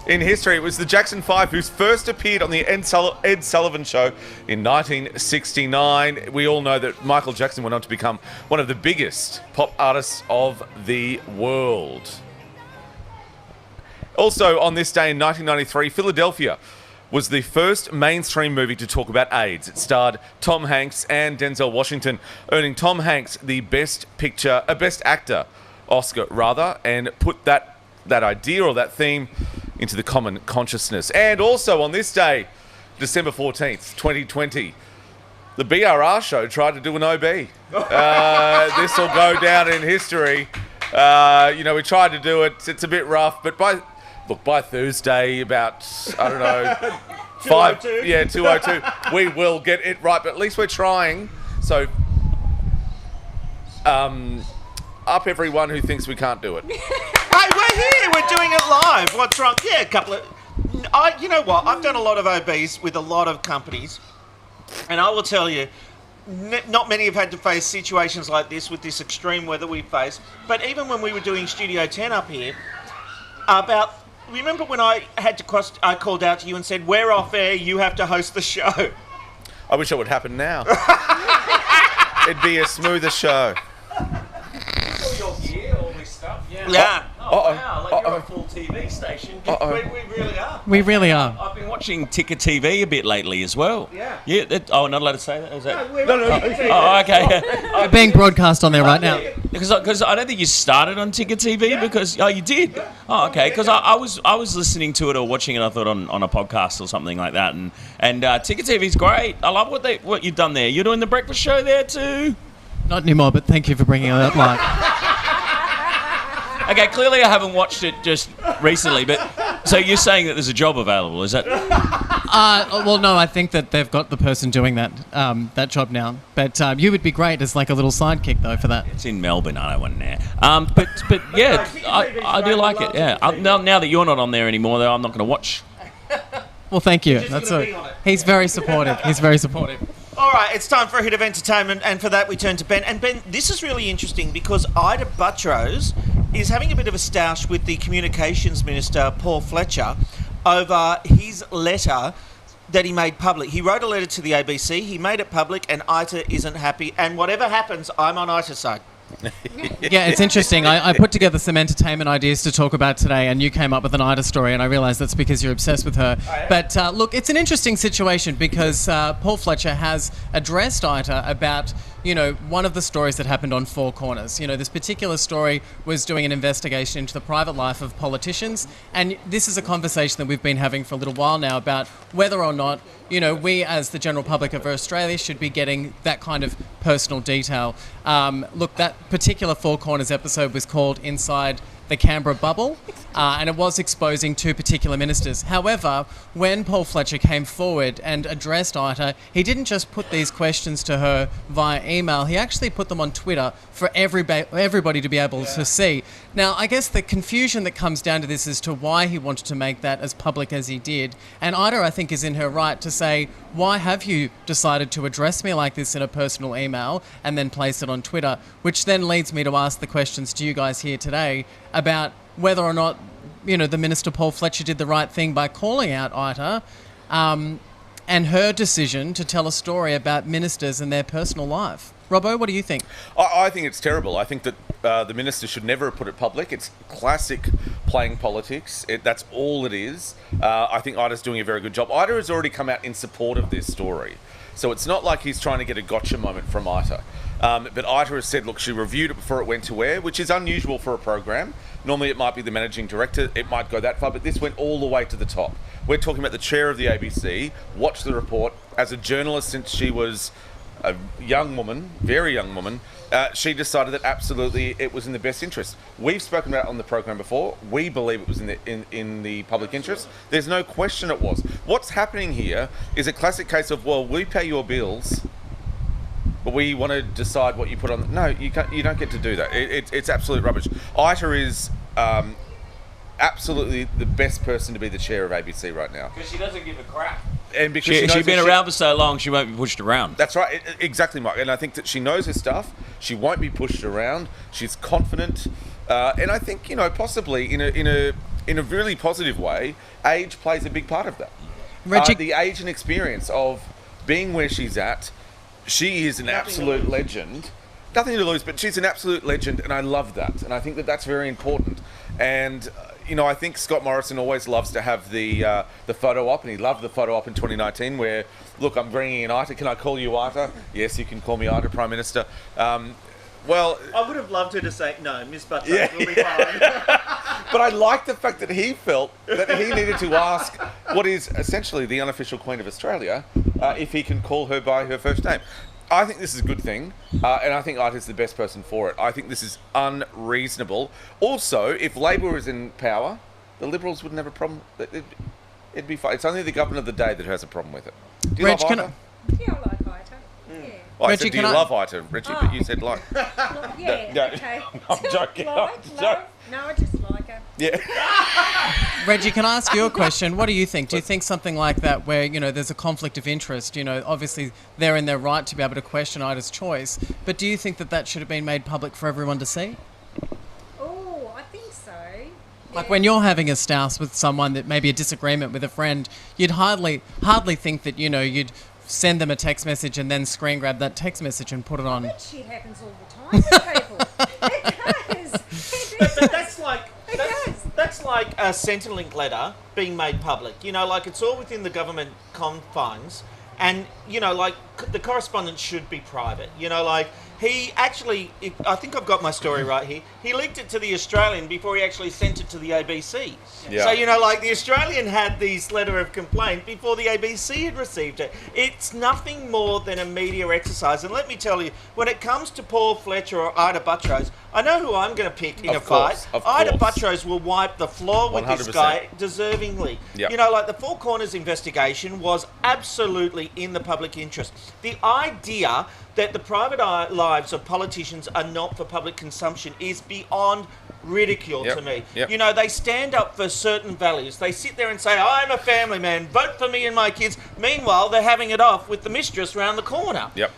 in history. It was the Jackson 5 who first appeared on the Ed Sullivan Show in 1969. We all know that Michael Jackson went on to become one of the biggest pop artists of the world. Also, on this day in 1993, Philadelphia was the first mainstream movie to talk about AIDS. It starred Tom Hanks and Denzel Washington, earning Tom Hanks the Best Actor Oscar, and put that idea or that theme into the common consciousness. And also on this day, December 14th, 2020, the BRR show tried to do an OB. This will go down in history. We tried to do it. It's a bit rough, but by Thursday, about, I don't know, 2:02, we will get it right. But at least we're trying. So, up everyone who thinks we can't do it. Hey, we're here. We're doing it live. What's wrong? Yeah, a couple of... you know what? I've done a lot of OBs with a lot of companies. And I will tell you, not many have had to face situations like this with this extreme weather we face. But even when we were doing Studio 10 up here, remember when I called out to you and said, we're off air, you have to host the show. I wish it would happen now. It'd be a smoother show. All your gear, all this stuff. Yeah. Oh, wow, like you're a full TV station. We really are. We really are. I've been watching Ticker TV a bit lately as well. Yeah. Not allowed to say that? Is that? No. Oh, okay. We're being broadcast on there right now. Because I don't think you started on Ticker TV because you did. Oh, okay. Because I was listening to it or watching it. I thought on a podcast or something like that. And Ticker TV's great. I love what you've done there. You're doing the breakfast show there too. Not anymore, but thank you for bringing it up, Mike. Okay, clearly I haven't watched it just recently, but so you're saying that there's a job available, is that? Well, no, I think that they've got the person doing that job now. But you would be great as like a little sidekick though for that. It's in Melbourne. I don't want now. But yeah, I do like it. Yeah. Now that you're not on there anymore, though, I'm not going to watch. Well, thank you. He's very supportive. He's very supportive. All right, it's time for a hit of entertainment, and for that we turn to Ben. And Ben, this is really interesting because Ida Buttrose is having a bit of a stoush with the Communications Minister, Paul Fletcher, over his letter that he made public. He wrote a letter to the ABC, he made it public, and Ita isn't happy. And whatever happens, I'm on Ita's side. Yeah, it's interesting. I put together some entertainment ideas to talk about today, and you came up with an Ida story, and I realised that's because you're obsessed with her. Oh, yeah? But look, it's an interesting situation because Paul Fletcher has addressed Ida about one of the stories that happened on Four Corners. This particular story was doing an investigation into the private life of politicians, and this is a conversation that we've been having for a little while now about whether or not, we as the general public of Australia should be getting that kind of personal detail. Look, that particular Four Corners episode was called Inside the Canberra Bubble, and it was exposing two particular ministers. However, when Paul Fletcher came forward and addressed Ita, he didn't just put these questions to her via email, he actually put them on Twitter for everybody to be able to see. Now, I guess the confusion that comes down to this as to why he wanted to make that as public as he did, and Ita, I think, is in her right to say, why have you decided to address me like this in a personal email and then place it on Twitter? Which then leads me to ask the questions to you guys here today about whether or not, the Minister Paul Fletcher did the right thing by calling out Ita and her decision to tell a story about ministers and their personal life. Robbo, what do you think? I think it's terrible. I think that the minister should never have put it public. It's classic playing politics. That's all it is. I think Ida's doing a very good job. Ida has already come out in support of this story. So it's not like he's trying to get a gotcha moment from Ita. But Ita has said, look, she reviewed it before it went to air, which is unusual for a program. Normally it might be the managing director, it might go that far, but this went all the way to the top. We're talking about the chair of the ABC, watched the report. As a journalist since she was a young woman, very young woman, she decided that absolutely it was in the best interest. We've spoken about it on the program before. We believe it was in the public interest. There's no question it was. What's happening here is a classic case of, well, we pay your bills, but we want to decide what you put on. No, you can't. You don't get to do that. It's absolute rubbish. Ita is absolutely the best person to be the chair of ABC right now. Because she doesn't give a crap. And because she's been around for so long, she won't be pushed around. That's right, exactly, Mike. And I think that she knows her stuff. She won't be pushed around. She's confident, and I think possibly in a really positive way, age plays a big part of that. Reggie, the age and experience of being where she's at. She is an absolute legend. Nothing to lose, but she's an absolute legend, and I love that. And I think that that's very important. And I think Scott Morrison always loves to have the photo op, and he loved the photo op in 2019 where, look, I'm bringing in Ita. Can I call you Ita? Yes, you can call me Ita, Prime Minister. Well, I would have loved her to say, no, Miss Butler will be fine. But I like the fact that he felt that he needed to ask what is essentially the unofficial Queen of Australia if he can call her by her first name. I think this is a good thing, and I think Ita's the best person for it. I think this is unreasonable. Also, if Labor is in power, the Liberals wouldn't have a problem. It'd be fine. It's only the government of the day that has a problem with it. Do you love Ita? Yeah, I like Ita. Yeah. Well, I said, do you love Ita, Reggie? But you said like. Yeah, No, okay. I'm joking. Love? No, I just like her. Yeah. Reggie, can I ask you a question? What do you think? Do you think something like that where, there's a conflict of interest, obviously they're in their right to be able to question Ida's choice, but do you think that should have been made public for everyone to see? Oh, I think so. Like when you're having a stance with someone that maybe a disagreement with a friend, you'd hardly think that, you'd send them a text message and then screen grab that text message and put it on. That shit happens all the time to people. It does. But that's like a Centrelink letter being made public. It's all within the government confines, and the correspondence should be private. He actually, I think I've got my story right here. He leaked it to the Australian before he actually sent it to the ABC. Yeah. So, the Australian had this letter of complaint before the ABC had received it. It's nothing more than a media exercise. And let me tell you, when it comes to Paul Fletcher or Ita Buttrose, I know who I'm going to pick in a fight. Ita Buttrose will wipe the floor with 100%. This guy deservingly. Yep. The Four Corners investigation was absolutely in the public interest. The idea that the private lives of politicians are not for public consumption is beyond ridicule to me. Yep. They stand up for certain values. They sit there and say, I'm a family man, vote for me and my kids. Meanwhile, they're having it off with the mistress round the corner. Yep.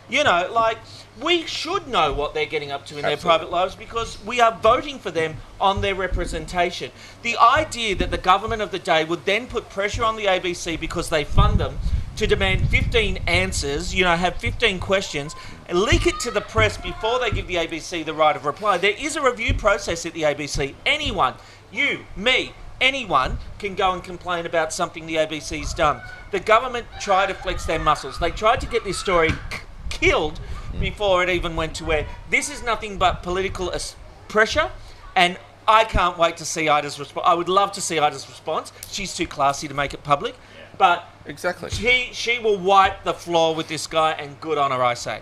We should know what they're getting up to in their private lives because we are voting for them on their representation. The idea that the government of the day would then put pressure on the ABC because they fund them to demand 15 answers, have 15 questions, and leak it to the press before they give the ABC the right of reply. There is a review process at the ABC. Anyone, you, me, anyone can go and complain about something the ABC's done. The government tried to flex their muscles. They tried to get this story killed before it even went to air. This is nothing but political pressure, and I can't wait to see Ida's response. I would love to see Ida's response. She's too classy to make it public, but exactly, she will wipe the floor with this guy, and good on her, I say.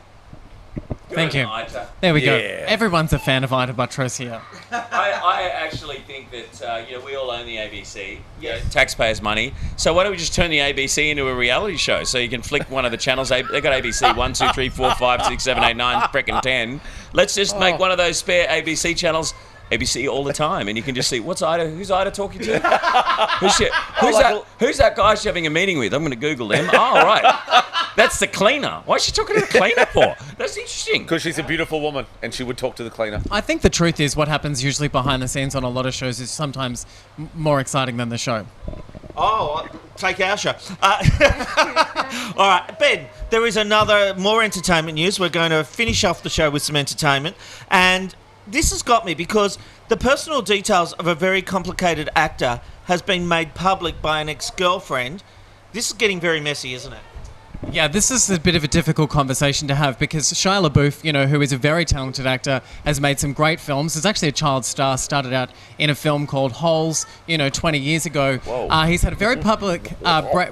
Thank you. Ida. There we go. Yeah. Everyone's a fan of Ida Buttrose here. I actually think that we all own the ABC, taxpayers' money. So why don't we just turn the ABC into a reality show? So you can flick one of the channels. They got ABC 1, 2, 3, 4, 5, 6, 7, 8, 9, frickin' 10. Let's just make one of those spare ABC channels. ABC all the time, and you can just see who's Ida talking to? Who's that guy she's having a meeting with? I'm going to Google them. Oh, right. That's the cleaner. Why is she talking to the cleaner for? That's interesting. Because she's a beautiful woman, and she would talk to the cleaner. I think the truth is what happens usually behind the scenes on a lot of shows is sometimes more exciting than the show. Oh, take our show. All right, Ben, there is more entertainment news. We're going to finish off the show with some entertainment, and this has got me because the personal details of a very complicated actor has been made public by an ex-girlfriend. This is getting very messy, isn't it? Yeah, this is a bit of a difficult conversation to have because Shia LaBeouf, who is a very talented actor, has made some great films. He's actually a child star, started out in a film called Holes, 20 years ago. He's had a very public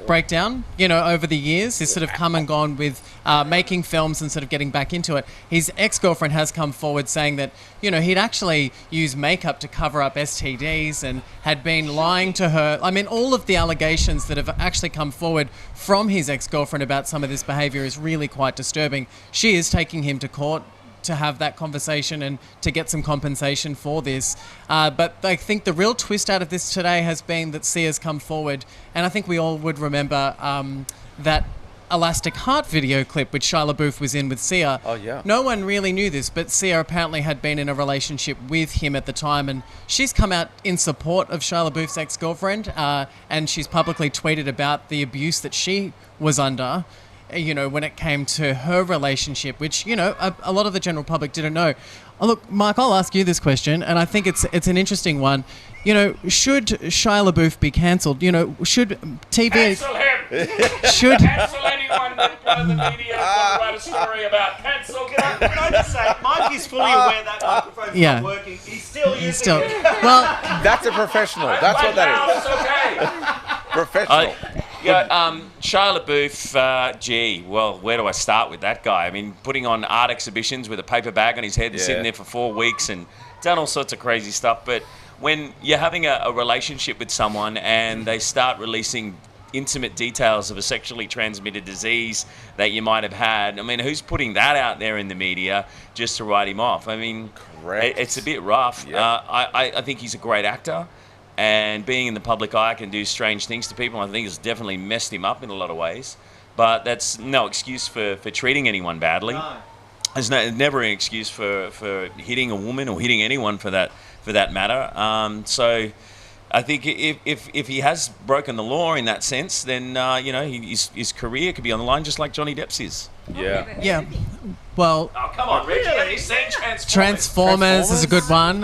breakdown, over the years. He's sort of come and gone with making films and sort of getting back into it. His ex-girlfriend has come forward saying that, he'd actually used makeup to cover up STDs and had been lying to her. I mean, all of the allegations that have actually come forward from his ex-girlfriend about some of this behaviour is really quite disturbing. She is taking him to court to have that conversation and to get some compensation for this. But I think the real twist out of this today has been that Sia's come forward, and I think we all would remember that Elastic Heart video clip which Shia LaBeouf was in with Sia. Oh, yeah. No one really knew this, but Sia apparently had been in a relationship with him at the time, and she's come out in support of Shia LaBeouf's ex-girlfriend, and she's publicly tweeted about the abuse that she was under, when it came to her relationship, which, a lot of the general public didn't know. Oh, look, Mike, I'll ask you this question, and I think it's an interesting one. Should Shia LaBeouf be cancelled? Should TV... Cancel him! Should... Cancel anyone that the media want to write a story about. Cancel him! Can I just say, Mike is fully aware that microphone's not working. He's still using it. Well, that's a professional. That's what that is. Professional. Shia LaBeouf, well, where do I start with that guy? I mean, putting on art exhibitions with a paper bag on his head and sitting there for 4 weeks and done all sorts of crazy stuff. But when you're having a relationship with someone and they start releasing intimate details of a sexually transmitted disease that you might have had, I mean, who's putting that out there in the media just to write him off? I mean, it's a bit rough. Yep. I think he's a great actor. And being in the public eye can do strange things to people. I think it's definitely messed him up in a lot of ways. But that's no excuse for treating anyone badly. No. There's never an excuse for hitting a woman or hitting anyone for that matter. So I think if he has broken the law in that sense, then his career could be on the line, just like Johnny Depp's is. Yeah. Yeah. Well, oh, come on, Reggie. Have you seen Transformers is a good one.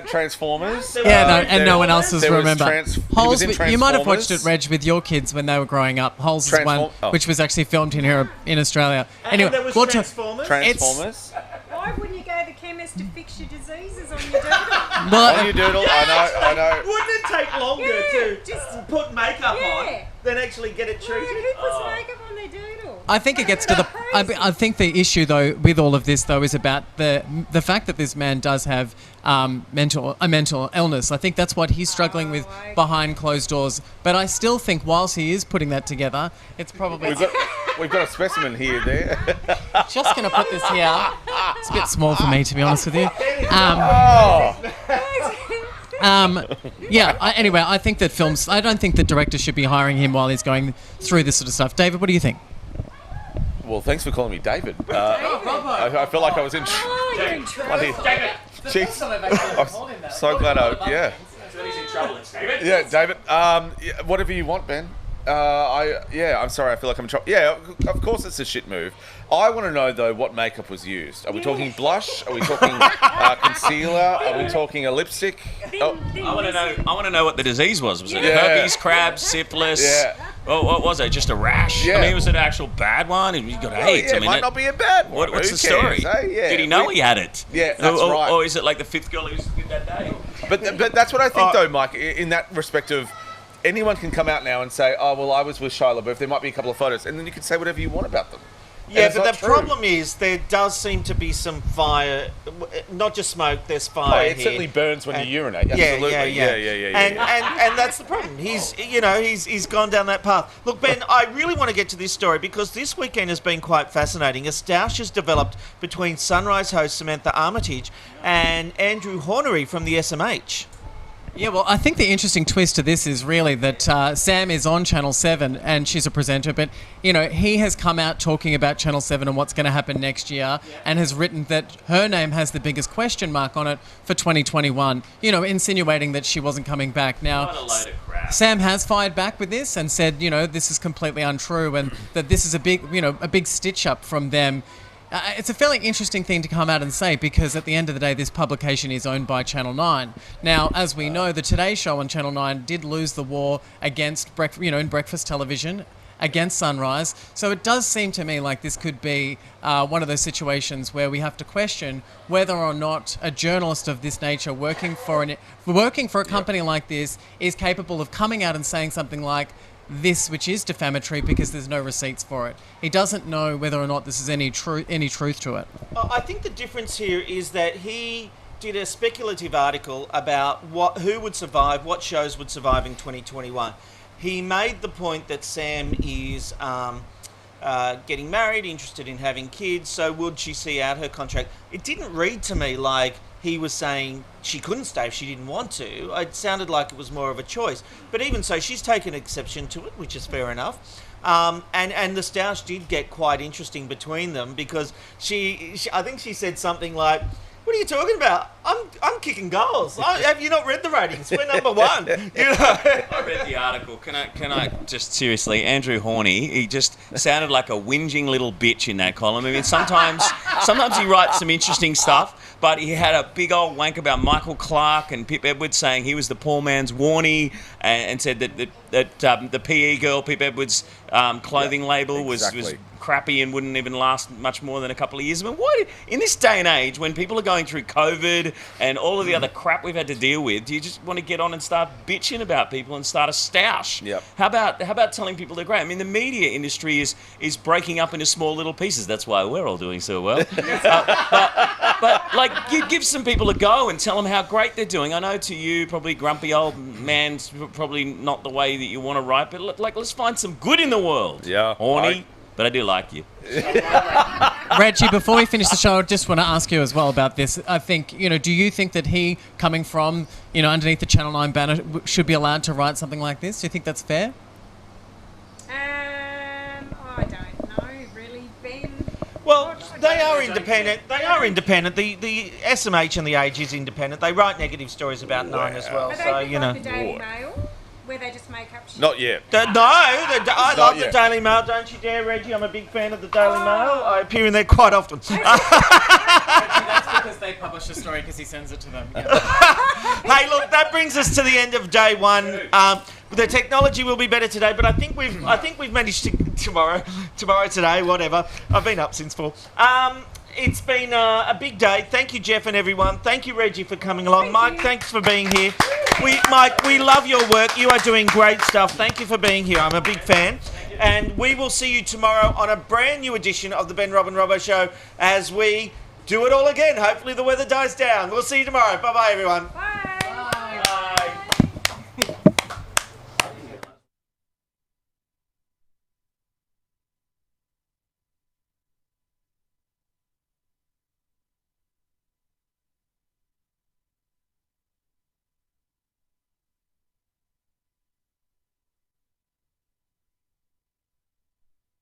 Transformers. Yeah, no one else has remember. Holes. You might have watched it, Reg, with your kids when they were growing up. Holes is one which was actually filmed here in Australia. Anyway, there was Transformers. Transformers. Why wouldn't you go to the chemist to fix your diseases on your doodle? On your doodle, I know. Wouldn't it take longer to just put makeup on than actually get it treated? Who puts makeup on their doodle? I think it gets to the... I think the issue, though, with all of this, though, is about the fact that this man does have mental illness. I think that's what he's struggling with behind closed doors. But I still think whilst he is putting that together, it's probably... We've got a specimen here there. Just going to put this here. It's a bit small for me, to be honest with you. Anyway, I think that I don't think that directors should be hiring him while he's going through this sort of stuff. David, what do you think? Well, thanks for calling me David. I feel like I was in... David! Jeez. I'm so glad He's in trouble, it's David. Yeah, David. Whatever you want, Ben. I'm sorry, I feel like I'm in trouble. Yeah, of course it's a shit move. I want to know, though, what makeup was used. Are we talking blush? Are we talking concealer? Are we talking a lipstick? I want to know what the disease was. Was it herpes, crabs, syphilis? Yeah. Well, what was it? Just a rash? Yeah. I mean, was it an actual bad one? And you got AIDS? Yeah, I mean, it might not be a bad one. What's Who the story? cares, eh? Yeah. Did he know he had it? Yeah, that's right. Or is it like the 5th girl he was with that day? But that's what I think, though, Mike, in that respect of anyone can come out now and say, oh, well, I was with Shia LaBeouf. There might be a couple of photos. And then you can say whatever you want about them. Yeah, but the problem is there does seem to be some fire, not just smoke. There's fire. It certainly burns when you urinate. Yeah, Absolutely. Yeah. And that's the problem. He's gone down that path. Look, Ben, I really want to get to this story because this weekend has been quite fascinating. A stoush has developed between Sunrise host Samantha Armitage and Andrew Hornery from the SMH. Yeah, well, I think the interesting twist to this is really that Sam is on Channel 7 and she's a presenter, but, he has come out talking about Channel 7 and what's going to happen next year and has written that her name has the biggest question mark on it for 2021, insinuating that she wasn't coming back. Now, What a load of crap. Sam has fired back with this and said, this is completely untrue and that this is a big stitch-up from them. It's a fairly interesting thing to come out and say because at the end of the day, this publication is owned by Channel 9. Now, as we know, the Today Show on Channel 9 did lose the war against, in breakfast television, against Sunrise. So it does seem to me like this could be one of those situations where we have to question whether or not a journalist of this nature working for a company like this is capable of coming out and saying something like, this, which is defamatory because there's no receipts for it. He doesn't know whether or not this is any truth to it. I think the difference here is that he did a speculative article about who would survive, what shows would survive in 2021. He made the point that Sam is getting married, interested in having kids, so would she see out her contract? It didn't read to me like he was saying she couldn't stay if she didn't want to. It sounded like it was more of a choice. But even so, she's taken exception to it, which is fair enough. And the stoush did get quite interesting between them because I think she said something like, what are you talking about? I'm kicking goals. Have you not read the ratings? We're number one. I read the article. Can I just seriously, Andrew Horney, he just sounded like a whinging little bitch in that column. I mean, sometimes he writes some interesting stuff, but he had a big old wank about Michael Clark and Pip Edwards saying he was the poor man's Warnie and said that the PE girl, Pip Edwards' clothing label was crappy and wouldn't even last much more than a couple of years. I mean, why, in this day and age, when people are going through COVID and all of the other crap we've had to deal with, do you just want to get on and start bitching about people and start a stoush? Yep. How about telling people they're great? I mean, the media industry is breaking up into small little pieces. That's why we're all doing so well. But like, you give some people a go and tell them how great they're doing. I know to you, probably grumpy old man's probably not the way that you want to write, but let's find some good in the world. Yeah. Horny. But I do like you. Reggie, before we finish the show, I just want to ask you as well about this. I think, do you think that he, coming from, underneath the Channel 9 banner, should be allowed to write something like this? Do you think that's fair? I don't know, really, Ben. Well, they are independent. They are independent. The SMH and the Age is independent. They write negative stories about Nine as well. Are So, they like the Daily Mail, where they just make up shit? Not yet. I love the Daily Mail. Don't you dare, Reggie. I'm a big fan of the Daily Mail. I appear in there quite often. That's because they publish a story because he sends it to them. Yeah. Hey, look, that brings us to the end of day one. The technology will be better today, but I think we've managed to tomorrow, today, whatever. I've been up since 4. It's been a big day. Thank you, Jeff and everyone. Thank you, Reggie, for coming along. Mike, thanks for being here. Mike, we love your work. You are doing great stuff. Thank you for being here. I'm a big fan. And we will see you tomorrow on a brand new edition of the Ben, Rob and Robbo Show as we do it all again. Hopefully the weather dies down. We'll see you tomorrow. Bye-bye, everyone. Bye.